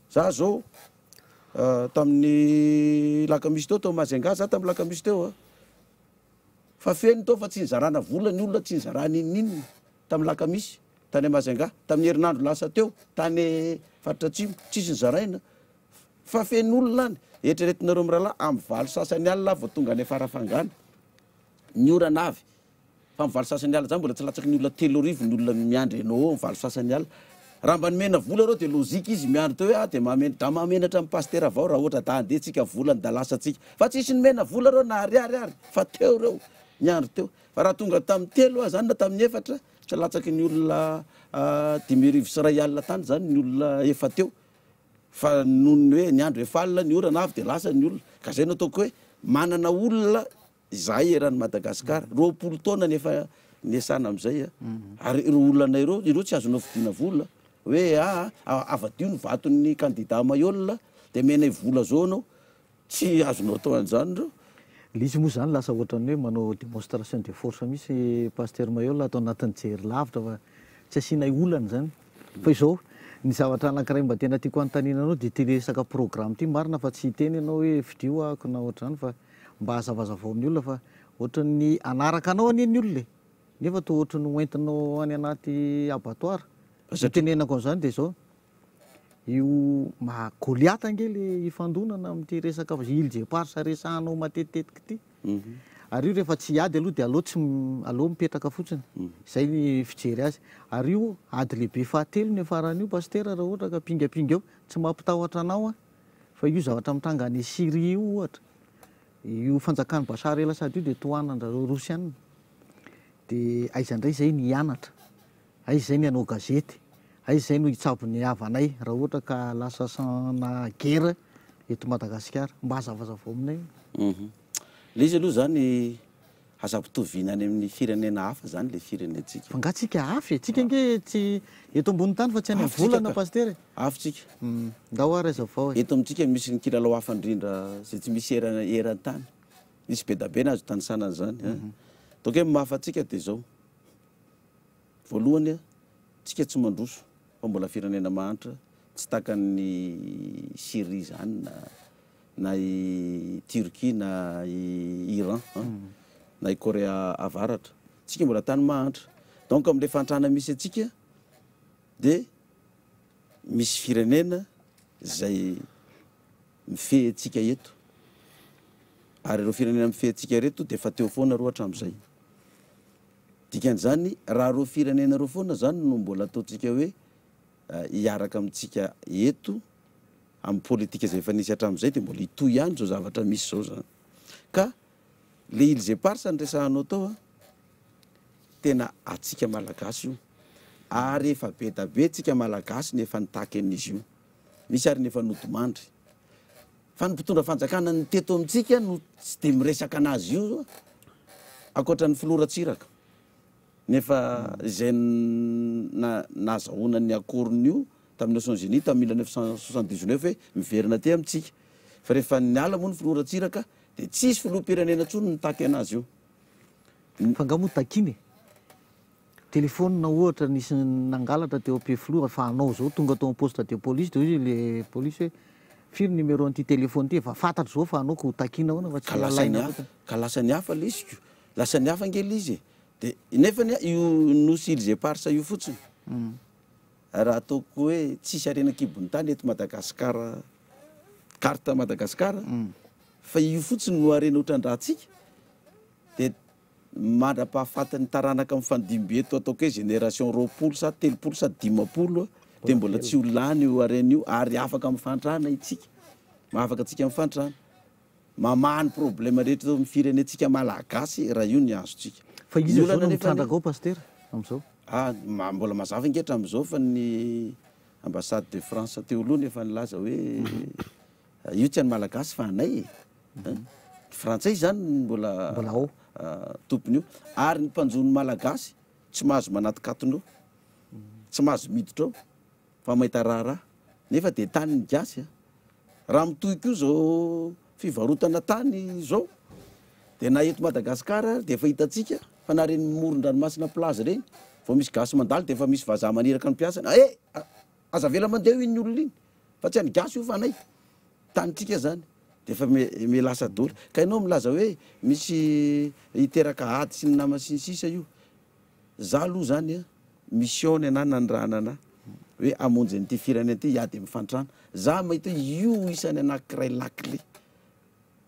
Speaker 2: za zao tamin'ny lakamisy teo tao Majunga za tamin'ny lakamisy teo fa feny tao fa tsy nizarana vola ny olona tsy nizarana inininy tamin'ny lakamisy tany Majunga tamin'ny herinandro lasa teo tany faritra atsimo tsisy nizaraina fa feny olona any eritreretinareo mirahalahy amin'ny valo sasany alina vao tonga any farafangana ny orana avy fa amin'ny valo sasany alina zany mbola tsy latsaky ny olona 3 arivo ny olona miandry anao amin'ny valo sasany alina raha mba nomena vola reo de lozika izy miandry teo hoe de da mamenatra amin'ny pasteur avao raha ohatra da andeha tsika volany da lasa tsika fa tsisy nomena vola reo na ariary fa teo reo niandry teo fa raha tonga tamin'ny 3 zany na tamin'ny 4 lavitra latsaky ny olona 5,000 sy 2 alina tany zany ny olona efa teo fa nohony hoe ny andro efa alina ny orana avy de lasa ny olona ka zay no ataoko hoe manana olona izahay eran'ny Madagasikara 20 taona nefa niasana am'izay ary ireo olona ireo tsy azonao fidina vola hoe avadio ny vaton'ny candidat Mailhol de mena vola zao anao tsy azonao atao an'izany reo.
Speaker 3: Izy moa zany lasa ohatrany hoe manao démonstration de force misy pasteur Mailhol atao anatin'ny jery lavitra fa tsy asianay olana zany fa izao ny zavatra anankiray mba tena tiako anontaniananao de ty resaka programme ty marina fa tsy hiteny ianao hoe vidio ako na ohatrany fa mba hazavazavao amin'ny olona fa ohatrany anaraka anao any ny olona nefa to ohatrany hoentinao any anaty abattoir tenenako an'izany de zao io mahagoliata angely ifandonana amin'ity resaka ilje parsa resahanao matetitetiky ty ary io rehefa tsy ady aloha de aloha mipetraka fotsiny zay ny fijery azy ary io ady lehibe fahatelo ny afaran'io paster raha ohatra ka pingapinga eo tsy mampitahotra anao fa io zavatra mitanga any Syrie io ohatra io fanjakany Bashar el-Assad io de tohanandrareo Rosianina de aizandray zay ny hianatra aizay ny anao gazety aizay no hitsabo ny havanay raha ohatra ka lasa sana gera eto Madagasikara mba hazavazavao aminay
Speaker 2: le izy aloha zany aza-pitovina any amin'ny firenena hafa zany le firenentsika
Speaker 3: fa ngatsika afy tsika nge tsy eto ambony tany fa tsy any volana paster
Speaker 2: afitsika
Speaker 3: ndao ary azavao
Speaker 2: eto amintsika misy ny kilalao hafa indrindra zay tsy misy eran-tany misy be da be nazo tanisanany zany donc hoe mahafatsika de zao voalohany tsika tsy mandroso fa mbola firenena mahantra tsy takan'ny Syrie zany na i Turquie na i Iran na i Korea avaratra tsika mbola tany mahantra donc am'le fantrana misy atsika de misy firenena zay mifehy atsika eto ary ireo firenena mifehy atsika reto de fa teo foana roa hatram'izay dikan'izany raha reo firenena reo foana zany no mbola ataotsika hoe hiaraka amintsika eto amin'ny politika zay efa nisy hatram'izay de mbola hitohy ihany zao zavatra misy zao zany ka le ilze parsa ny resahanao tao tena atsika malagasy io ary efa be da be tsika malagasy nefa nitaky an'izy io misy ary nefa nodomandry fa ny mpitondra fanjakana ny teto amintsika no tsy de miresaka anazy io akoatra ny filoratsiraka nefa zay nazahoana ny akoron'io tamin'ny Nations Unies tamin'ny 1979 hoe miverina te amintsika fa rehefa niala moa ny filoratsiraka de tsisy filoham-pirenena ntsony nitaky anazy io
Speaker 3: fa ngamo takiny telefônina ohatra nisy nangalatra teo am-pifiloha fa anao zao tonga tao poste de police de le police hoe firy numéro an'ity téléphone ty fa fantatro zao fa anao ko takina ahoana fa tsy alaina
Speaker 2: ka lasa ny hafa le izy lasa ny hafa angely izy de nefa io nosy ilze parsa io fotsiny raha ataoko hoe tsisy arena kibony tany eto Madagasikara carte Madagasikara fa io fotsiny no arena ohatran-drahatsika de mandra-pahafatany taranaka amin'ny fandimby eto ataoko hoe génération 20 sa 30 sa 50 de mbola tsy olany io arena io ary afaka amin'ny fantrana itsika mahafaka atsika amin'ny fantrana mamahany problème rehetra zao amin'ny firenentsika malagasy raha io ny azotsika
Speaker 3: fa izy olana mitrandraka paster am'izao
Speaker 2: mbola mazava ingetra am'izao fa ny ambassade de France teo aloha nefa nilaza hoe io tsy any malagasy fa anay frantsay zany mbola
Speaker 3: ao
Speaker 2: tompony io ary ny mpanjony malagasy tsy mahazo manaty-katonao tsy mahazo miditra ao fa mahita raharaha nefa de tany ny gasy raha mitohiko io zao fivarotana tany zao de na eto Madagasikara de efa hitatsika fa na reny moron-dranomasina plaza reny vao misy gasy mandalo de efa misy vazaha maniraka ny mpiasana aza vela mandeha iny olona iny fa tsy any gasy io fa anay tanytsika zany de efa melasa doly ka ianao milaza hoe misy hiteraka ady sy ny nama sinsisa io za aloha zany mission ny anana ny rahanana hoe amonjy an'ity firenena ty iady mifantrana za mahita io isany anankiray lakile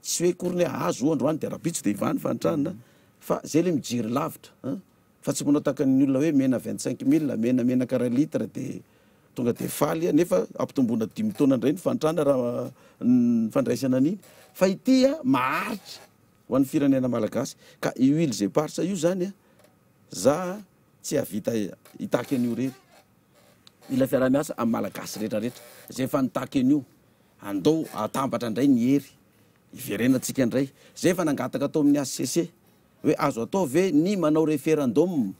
Speaker 2: tsy hoe korony azo androany de rabitsy de ivany fantrana fa zay le mijery lavitra fa tsy manao takan'ny olona hoe mena 25 000 mena kara litre de tonga de faly nefa ampitombona 5 taona indray ny fantrana raha fandraisana an'iny fa ity maharitra ho an'ny firenena malagasy ka io ilze parsa io zany za tsy avita hitaky an'io rery mila fiarah-miasa amin'ny malagasy rehetrarehetra zay efa nitaky an'io andao atambatra indray ny hery iverenatsika indray zay efa nangataka atao amin'ny ACC hoe azo atao ve ny manao référendum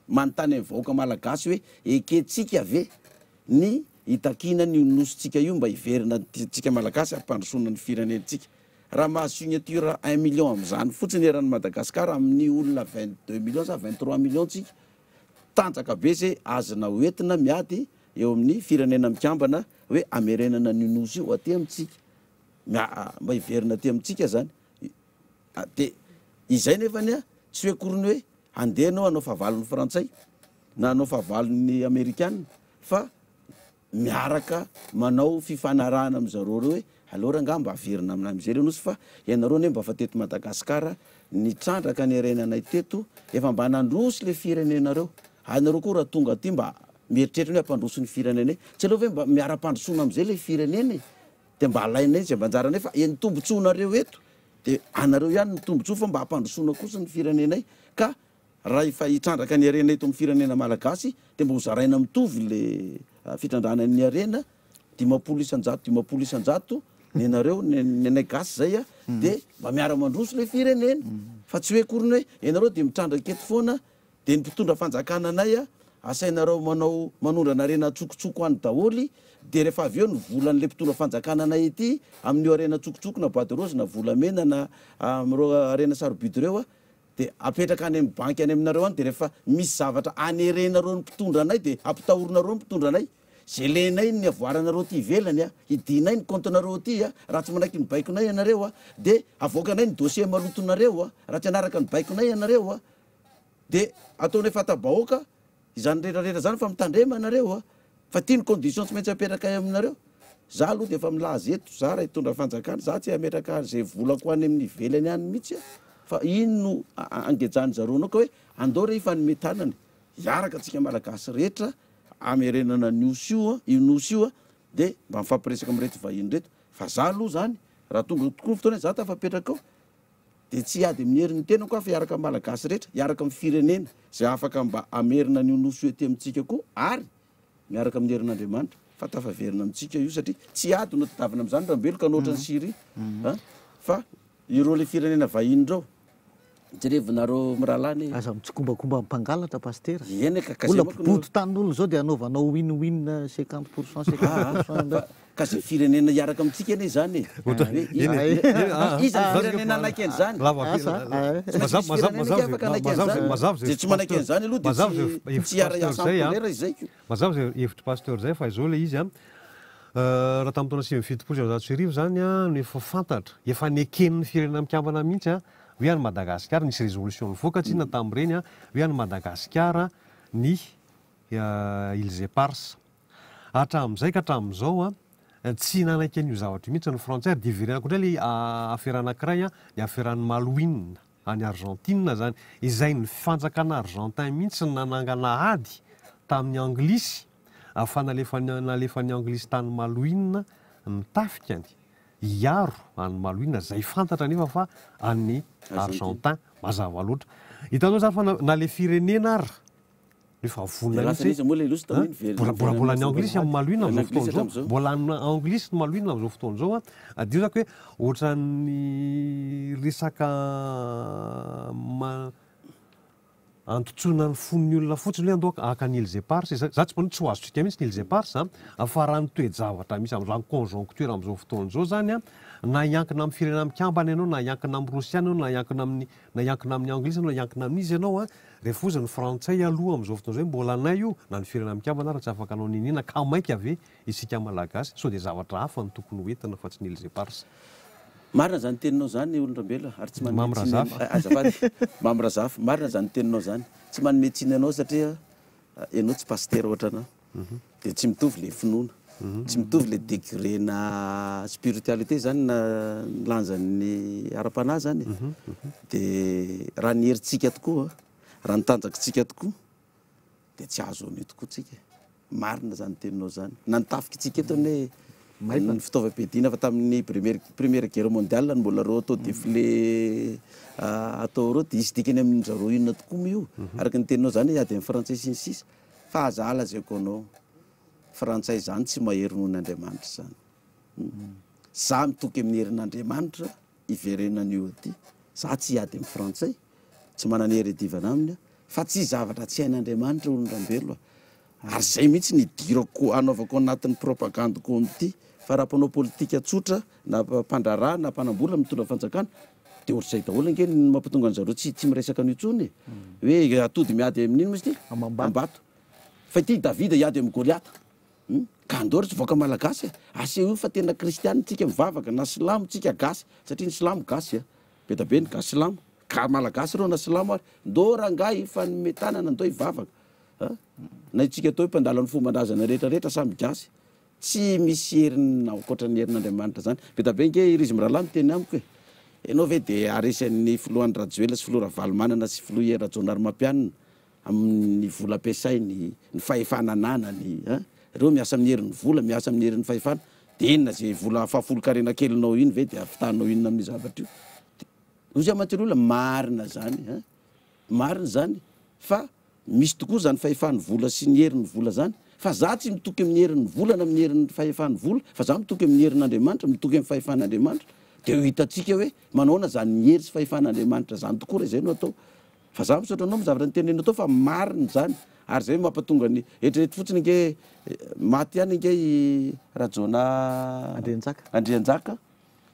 Speaker 2: manontany amin'ny vahoaka malagasy hoe eketsika ve ny itakina ny nositsika io mba hiverina tsika malagasy ampandrosoana ny firenentsika raha mahazo signature 1 million amin'izany fotsiny eran'ny Madagasikara amin'ny olona 22 millions sa 23 millions tsika tanjaka be zay azona hoentina miady eo amin'ny firenena mikambana hoe amerenana ny nosy io aty amintsika mba hiverina aty amintsika zany de izay nefany a tsy hoe korony hoe andehanao anao fahavalon'ny frantsay na anao fahavalon'ny amerikana fa miaraka manao fifanarahana amin'zareo reo hoe alora nga mba averina amin'izay reo nosy fa ianareo ne mba fa teto Madagasikara ny trandraka ny renanay teto efa mba nandrosy le firenenareo anareo koa raha tonga aty mba mieritreritra hoe ampandroso ny firenena tsy aloha hoe mba miara-pandrosoana amin'izay le firenena de mba alainay zay mba anjarana fa ny tombontsoanareo eto de anareo ihany ny tombontsoa fa mba hampandrosoana kosa ny firenenay ka raha efa hitrandraka ny arena eto amin'ny firenena malagasy de mba hozaraina mitovy le fitrandrana ny arena 50 isanjato ny anareo ny anay gasy zay a de mba miara-mandroso le firenena fa tsy hoe korony hoe ianareo de mitrandraka eto foana de ny mpitondra fanjakana anay a asainareo manao manondrana arena tsokotsoko any daholy de rehefa avy eo ny volan'le mpitondra fanjakana anay ety amin'io arena tsokotsoko na bois de rose na volamena na am'reo arena sarobidy reo a de apetraka any amin'ny banky any aminareo any de rehefa misy zavatra anerenareo ny mpitondra anay de ampitahorinareo ny mpitondra anay zay lenay ny avoaranareo ty ivelany a idinay ny comptenareo ty a raha tsy manaiky ny baikonay ianareo a de avoakanay ny dossier malotonareo a raha tsy anaraka ny baikonay ianareo a de ataonay fatabahoaka izany rehetrarehetra zany fa mitandrema anareo a fa tia ny condition tsy maintsy apetraka aminareo za aloha de efa milaza eto za raha hitondra fanjakana za tsy ametraka zay volako any amin'ny ivelany any mihitsy a fa ino no angejany zaronao ka hoe andao re ifanometanany hiaraka atsika malagasy rehetra amerenana nosy io io nosy io a de mba mifampiresaka am'reto vahiny reto fa za aloha zany raha tonga tokoa fotoana za tafapetraka ao de tsy ady amin'ny herin'ny tenako a fa hiaraka amin'ny malagasy rehetra hiaraka amin'ny firenena zay afaka mba amerina ny nosy io ety amintsika koa ary miaraka amin'ny herin'Andriamanitra fa tafaverina amintsika io satria tsy ady no tadavina amin'izany rambeloka anoatra ny Syrie fa ireo le firenena vahiny reo jerevinareo miralany
Speaker 3: aza mitsikombakomba mpangalatra pastera
Speaker 2: eny
Speaker 3: olona boto tanin'olona zao de anaovanao win-win 50% 50%
Speaker 2: ka zay firenena hiaraka amintsika eny zany iza firenena anaiky an'izany zay tsy manaiky an'izany aloha de tsy hiara-iasa ampolera izayko
Speaker 1: mazava zay hevitry pasteur zay fa izao le izy a raha tamin'ny taona 7 zany a no efa fantatra efa neken'ny firenena mikambana mihitsy a hoe any Madagasikara nisy résolution nivoakatsy na tamin'ireny a hoe any Madagasikara ny îles éparses hatramin'izay ka hatramin'izao a tsy nanaiky an'io zavatra mihitsy ny frantsay ary de iverena koa indray le affaire anankiray a ny affaire-ny Malouine any Argentine zany izay ny fanjakana Argentin mihitsy ny nanangana ady tamin'ny Anglisy afa nalefan'ny Anglisy tany Malouine ny tafikany iaro any Malouine zay fantatra nefa fa any Argentin mazava loatra hitanao zany fa na le firenena ary nefa vonona mbola ny Anglisy amin'ny Malouine am'izao fotoana zao mbola ny Anglisy ny Malouine am'izao fotoana zao a dio zako hoe ohatran'ny resaka antotsoina ny fon'ny olona fotsiny hoe andao aka ny îles éparses za tsy manao tsy ho azotsika mihitsy ny îles éparses fa raha ny toe-javatra misy am'izany conjoncture am'izao fotoana zao zany a na hiankina amin'ny firenena mikambana ianao na hiankina amin'ny Rosiana na hiankina amin'ny Anglisy na hiankina amin'izy ianao a rehefa ozy ny frantsay aloha am'izao fotoana zao mbola anay io na ny firenena mikambana raha tsy afaka anao ninina ka maika ave isika malagasy so de zavatra hafa ny tokony hoentina fa tsy ny îles éparses
Speaker 2: marina zany teninao zany olon-drambela ary tsy azafady mamrazafy marina zany teninao zany tsy manometsiny anao satria ianao tsy pasteur ohatra anao de tsy mitovy le finoana tsy mitovy le degré na spiritualité zany na lanjan'ny ara-panahy zany de raha ny herintsika tokoa raha nitanjakintsika tokoa de tsy azo anio tokoa tsika marina zany teninao zany na nitafiky tsika eto hoe ny fitaovam-piadiana fa tamin'ny première guerre mondiale ny mbola reo atao défilé atao reo dia isy dikany amin'ny zareo inona tokoa mio araka ny teninao zany iady amin'ny frantsay sy ny sisa fa aza lazako anao frantsay zany tsy mahery noho ny Andriamanitra zany za mitoky amin'ny herin'Andriamanitra iverenan'io aty za tsy iady amin'ny frantsay tsy manana hery idivana aminy fa tsy zavatra tsy hain'Andriamanitra olombelo ary zay mihitsy nidirako anaovako anatin'ny propagandako amity fa raha mpanao politika tsotra na mpandrarah na mpanambola mitondra fanjakana dia ohatr'izay daholo ange mampitonga an'zareo tsy miresaka an'io tsony hoe atody miady amin'ino misy ty ambato fa ity Davida iady amin'ny Goliata ka andoro tsy voaka malagasy aseho io fa tena kristianina tsika mivavaka na silamo tsika gasy satria ny silamo gasy be da be ny gasy silamo ka malagasy reo na silamo ary ndorangay fa nymetanana ndao hivavaka na itsika atao hoe mpandala ny fomban-drazana rehetrarehetra samy gasy tsy misy herina ankoatra ny herin'Andriamanitra zany be da be nge izy mirahalahy miteny amiko hoe ianao ve dia aresan'ny filohan'ny Rajoela sy filoha Ravalomanana sy filoha Rajonary Mampianina amin'ny vola ampiasainy ny fahefanananany reo miasa amin'ny herin'ny vola miasa amin'ny herin'ny fahefana dia inona zay vola fahafolo karena kelinao iny ve dia afitanao inona amin'ny zavatra io ozy amantsy olona marina zany marina zany fa misy tokoa zany fahefan'ny vola sy ny herin'ny vola zany fa za tsy mitoky amin'ny herin'ny vola na amin'ny herin'ny fahefan'ny vola fa za mitoky amin'ny herin'Andriamanitra mitoky amin'ny fahefan'Andriamanitra dia ho hitantsika hoe manaona zany ny hery sy fahefan'Andriamanitra zany tokoa zay no atao fa za misaotra anao zavatra ny tenenina atao fa marina zany ary zay mampatonga ny eritrereto fotsiny nge maty ihany nge Rajona Andrianjaka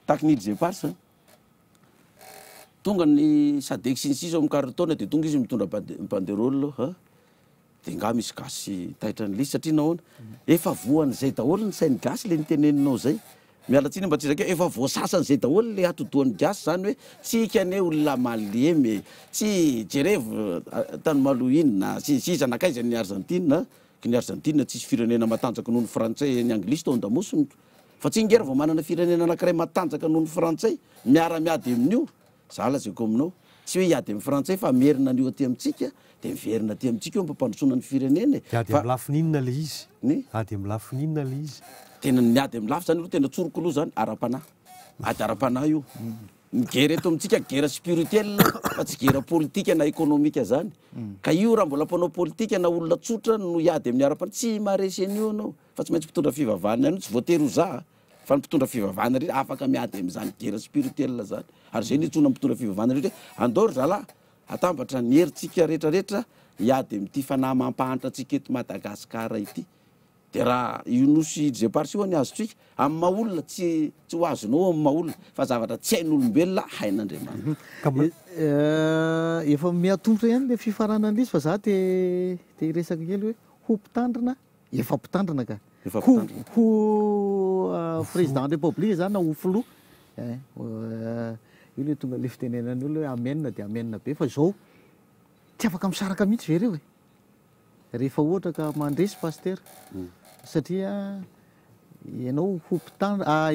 Speaker 2: takin'ily zay parsa tonga ny sadeky sy ny sisa amin'ny 40 taona dia tonga izy mitondra banderole dia nga misy gasy tahitra ny lisy satria nahoana efa voan'izay daholo ny sainy gasy le niteneninao zay miala tsiny mba tsy zakeo efa voasasan'izay daholo le atodohan'ny gasy zany hoe tsika ane olona malemy tsy jerevo tany malohina sy sisa nakaiza ny Argentina ny Argentina tsisy firenena matanjaka noho ny frantsay ny anglisy tao andamosiny fa tsy ngera vao manana firenena anankiray matanjaka noho ny frantsay miara-miady amin'io za lazako aminao tsy hoe hiady amin'ny frantsay fa merina an'io aty amintsika dia miverina aty amintsika eo mampandrosoana ny firenena
Speaker 1: ady amin'ny lafininina le izy ady amin'ny lafininina le izy
Speaker 2: tena miady amin'ny lafi zany aloha tena tsorokoloha zany ara-panahy ady ara-panahy io ny gera eto amintsika gera spirituelle fa tsy gera politika na ekonomika zany ka io raha mbola mpanao politika na olona tsotra no hiady amin'ny ara-panahy tsy maharesy an'io anao fa tsy maintsy mpitondra fivavahana anio tsy voatery ho za fa ny mpitondra fivavahana rehetra afaka miady amin'izany gera spirituelle zany ary zay nitsona mpitondra fivavahana rehetra hoe andoro zalahy atambatra ny herintsika rehetrarehetra hiady amin'ity fanahy mampahanta antsika eto Madagasikara ity dia raha ionosy zay parsy io any azotsika amin'ny maolona tsy ho azonao amin'ny maolona fa zavatra tsy hain'olombelona hain'Andriamanitra
Speaker 3: efa miatombotra ihany le fifaranana izy fa za te hiresaka kely hoe ho mpitandrina efa mpitandrina ka ho président république zany na ho filoha io le tonga le fitenenany olo hoe amenina dia amenina be fa zao tsy afaka misaraka mihitsy ve reo rehefa ohatra ka mandresy paster satria ianao ho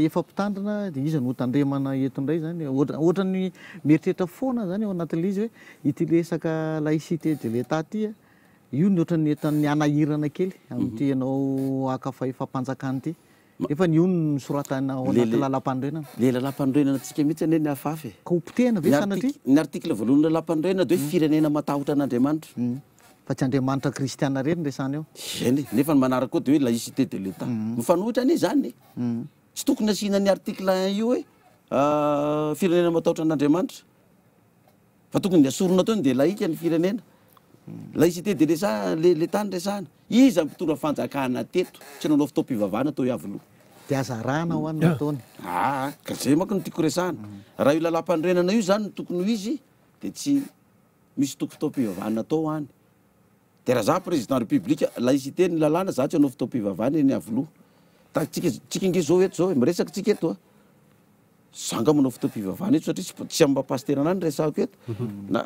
Speaker 3: efa mpitandrina dia izy no tandremana eto indray zany ohatra ny mieritreritra foana zany ao anatin'le izy hoe ity resaka laïcité de l'état ty io ny ohatra ny etan'ny anahirana kely amin'ity ianao akafa ifampanjakana ity efa ny io ny soratana ao anaty lalam-pandrenana
Speaker 2: le lalam-pandrenana tsika mihitsy ane ny afafy
Speaker 3: ka hopitehana ve sanatria
Speaker 2: ny article voalohany lalam-pandrenana dia hoe firenena matahotra an'Andriamanitra
Speaker 3: fa tsy Andriamanitra kristiana reny resana eo
Speaker 2: eny nefa ny manaraka koa dia hoe laïcité de l'état mifanohitra ane zany tsy tokony asiana ny article 1 io hoe firenena matahotra an'Andriamanitra fa tokony asorona tao dia laïka ny firenena laïcité de l'état ny resahana iza mpitondra fanjakana teto tsy nanao fitaom-pivavahana tao hiavoloha
Speaker 3: dia azarana ho any nataony
Speaker 2: ka zay manko no tiako resahana raha io lalam-pandrenana io zany no tokony ho izy dia tsy misy toko fitaom-pivavahana tao any dia raha za président république laïcité ny lalàna za tsy hanao fitaom-pivavahana eny avoloha tsika nge zao eto zao miresaka tsika eto zanga manao fitaom-pivavahana eto satria tsy amin'ny pasterana any resahako eto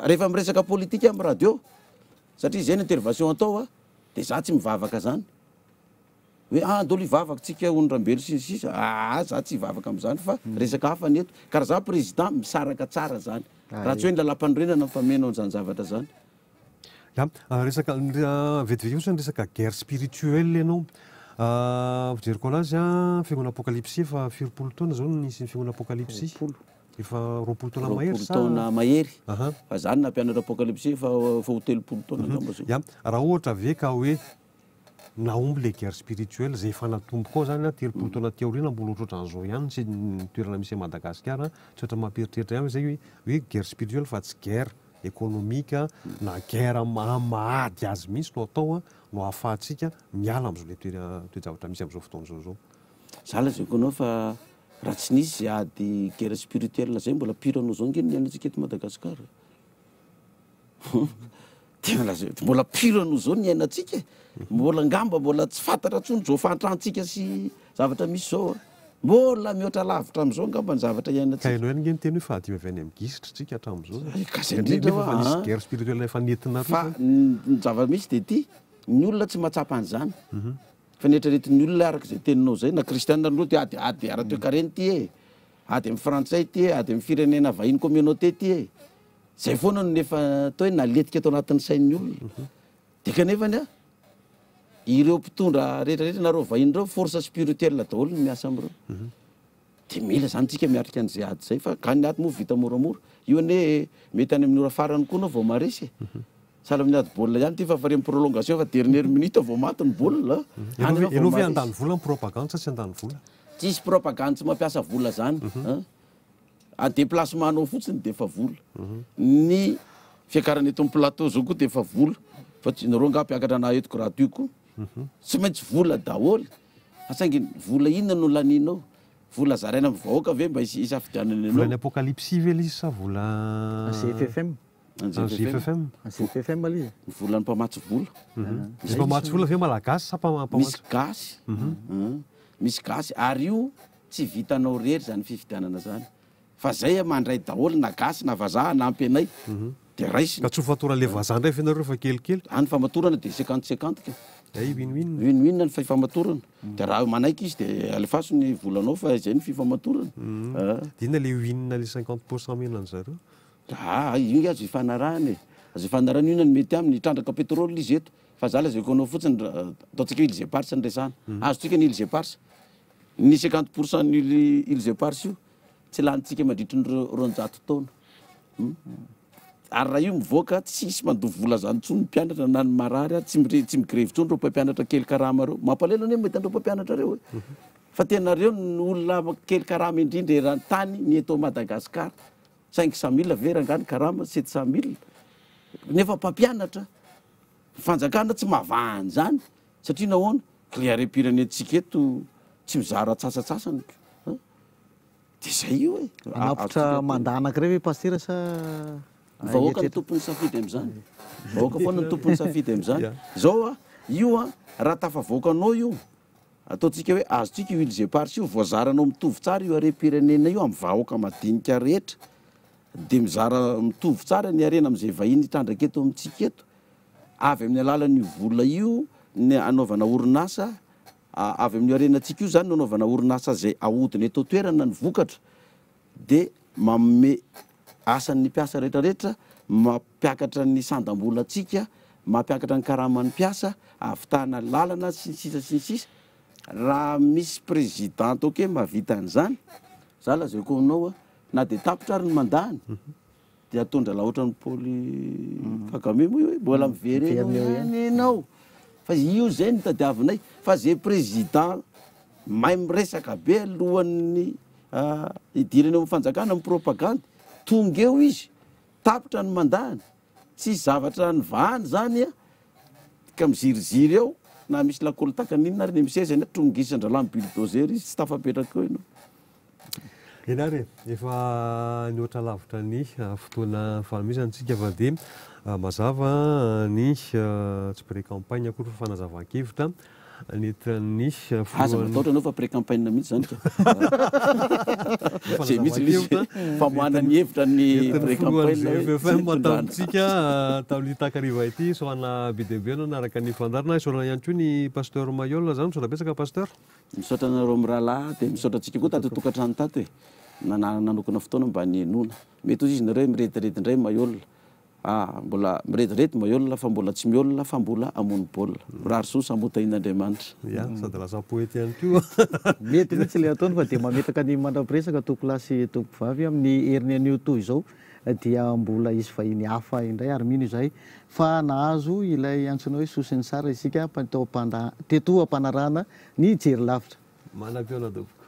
Speaker 2: rehefa miresaka politika amin'ny radio satria zay ny intervention atao dia za tsy mivavaka zany hoe andolo hivavaka tsika onyrambelo sy ny sisa za tsy hivavaka amin'izany fa resaka hafa ny eto ka raha za président misaraka tsara zany raha tsy hoe ny lalam-pandrenana mifamenao an'izany zavatra zany
Speaker 1: resaka vetivety ohatrany resaka guerre spirituelle ianao Fijeriko anazy a fiangonana apokalipsy efa 20 taona zao nisy ny fiangonana apokalipsy. Efa 20 taona mahery sa?
Speaker 2: 20 taona mahery. Fa zany nampianatra apokalipsy efa ho 30 taona angamba zay.
Speaker 1: Ya, raha ohatra ve ka hoe naomby le guerre spirituelle zay efa natombo koa zany 30 taona teoriana mbola ohatrohatran'izao ihany sy toerana misy Madagasikara tsy ohatra mamperitreritra ihany zay hoe guerre spirituelle fa tsy guerre économique na guerre mahady azy mihitsy no atao no ahafahantsika miala am'izao le toe-javatra misy am'izao fotoana zao.
Speaker 2: Zala zay koa anao fa raha tsy nisy ady guerre spirituelle zay mbola pire anao zao ngeny niainantsika eto Madagasikara. Mbola pire anao zao niainantsika. Mbola ngamba mbola tsy fantatra tsony zao fantrantsika sy zavatra misy zao. Mbola mihoatra lavitra am'izao ngamba ny zavatra iainantsika.
Speaker 1: Ka ianao ihany ngeny teny hoe fahadimy avy any amin'ny gisitra tsika hatramin'izao.
Speaker 2: Kasi indrindra
Speaker 1: fa nisy guerre spirituelle efa nentina
Speaker 2: fa ny zava-misy dia ty ny olona tsy mahatsapa an'izany. Fa nieritreretin'ny olona araka izay teninao zay na kristianina andreo ty ady ara-toe-karena ty e, ady amin'ny frantsay ty e, ady amin'ny firenena vahiny communauté ty e. Zay foana no nefa atao hoe naletika atao anatin'ny sain'ny olona. Dia kanefany ireo mpitondra rehetrarehetra nareo vahiny reo force spirituelle daholo no miasa am'ireo. Dia mila zany tsika miarika an'izay ady zay fa ka ny ady moa vita moramora. Io ane mety any amin'ny ora farany koa anao vao maresy. Sahala amin'ny ady baolina ihany ty fa fary amin'ny prolongation fa dernière minute vao maty ny baolina.
Speaker 1: Ianao ve andany vola ny propagande sa tsy andany vola?
Speaker 2: Tsisy propagande tsy mampiasa vola zany. A déplacement anao fotsiny dia efa vola. Ny fiakarana eto amin'ny plateau zao koa dia efa vola. Fa nareo nga mpiakatra na eto gratuit koa. Tsy maintsy vola daholo. Asaingy vola inona no laninao? Vola zaraina amin'ny vahoaka ve mba isafidianana anao?
Speaker 1: Vola ny apokalipsy ve izy sa vola
Speaker 3: GFFM?
Speaker 1: GFFM?
Speaker 3: GFFM ali.
Speaker 2: Vola ny mpamatsy vola.
Speaker 1: Misy mpamatsy vola ve malagasy sa mpamatsy?
Speaker 2: Misy gasy. Misy gasy ary io tsy vitanao rery zany fifidianana zany. Fa zay mandray daholo na gasy na vazaha na ampianay. Dia raisiny.
Speaker 1: Ka tsy ho fatorana le vazaha indray fianareo fa kelikely?
Speaker 2: Any famatorana dia 50-50 ka.
Speaker 1: Win-win.
Speaker 2: Win-win ny fifamatorana. Dia raha manaiky izy dia alefaso ny volanao fa izay ny fifamatorana.
Speaker 1: Dina le win na le 50% menany zareo?
Speaker 2: Iny azo ifanarahany. Azo ifanarahany io ny mety aminy trandraka pétrole izy eto. Fa zala zay koanao fotsiny ataontsika îles éparses ny resana. Azotsika ny îles éparses. Ny 50% ny îles éparses io tsy lanitsika mandritry ny 200 taona. Ary raha io mivoaka tsisy mandovy vola zany tsony ny mpianatra na ny marary tsy migrevy tsony reo mpampianatra kely karama reo. Mampalelo ane mety andreo mpampianatra reo. Fa tenareo ny olona kely karama indrindra eran-tany ny eto Madagasikara. 500 000 veranga ny karama 700 000. Nefa mpampianatra. Fanjakana tsy mahavahany zany satria nahoana cléare-pirenentsika eto tsy mizara atsasatsasany. Dia zay io e.
Speaker 3: Anapitra mandanak reo pasteur sa
Speaker 2: vahoaka ny tompony safidy am'izany. Vahoaka foana ny tompony safidy am'izany. Zao io raha tafavoakanao io ataontsika hoe azotsika io îles éparses io voazaranao mitovy tsara io are-pirenena io amin'ny vahoaka madinika rehetra. Dia mizara mitovy tsara ny arena amin'izay vahiny hitrandraka eto amintsika eto. Avy amin'ny alalan'io vola io ny anaovana orinasa avy amin'ny arenantsika io zany no anaovana orinasa zay ahodina eto toerana ny vokatra. Dia manome asan'ny mpiasa rehetrarehetra, mampiakatra ny sandam-bolantsika, mampiakatra ny karaman'ny mpiasa, ahavitana lalana sy ny sisa sy ny sisa. Raha misy président toke mahavita an'izany, zala zay koa anao na dia tapitra ary ny mandany. Dia atondra laha ohatra ny Paoly Kagame moa io hoe mbola miverena ianao. Fa io zay ny tadiavinay. Fa zay président mahay miresaka be alohan'ny idirana amin'ny fanjakana amin'ny propagande. Tonga eo izy, tapitra ny mandany. Tsy zavatra ny vahany zany ka miziriziry eo na misy lakôly takan'inona ary ny misezany tongisandra bulldozer izy tsy tafapetraka eo ianao.
Speaker 1: Enare, efa nioatra lavitra ny fotoana fanomezana antsika fa dia mazava ny tsy pré-campagne akory fa fanazavan-kevitra nentin'ny
Speaker 2: aza mataotra anao fa pré-campagne mihitsy zany ka. Zay mihitsy misy famoahana ny hevitra ny pré-campagne.
Speaker 1: Mataontsika tamin'ny takariva ity soana be dia be anao naraka ny fandarina isaorana ihany koa ny pasteur Mailhol zany misaotra betsaka pasteur.
Speaker 2: Misaotra anareo mirahalahy dia misaotra antsika koa tato tokantrano tato e. Nanokana fotoana mba ny enona. Mety izy nareo miretirety indray Mailhol mbola miretirety Mailhol fa mbola tsy miolona fa mbola amony baolina rary soa samotain'Andriamanitra
Speaker 1: sady lasa poety ihany koa
Speaker 3: mety mihitsy le ataony fa dia mametaka ny mandrapiresaka tompolasy tompokivavy amin'ny heriny anio toy izao dia mbola izy vahiny hafa indray ary mino izay fa nahazo ilay antsoina hoe sosiny sara isika teto am-panarahana ny Jery Lavitra
Speaker 1: manam-peona tompoko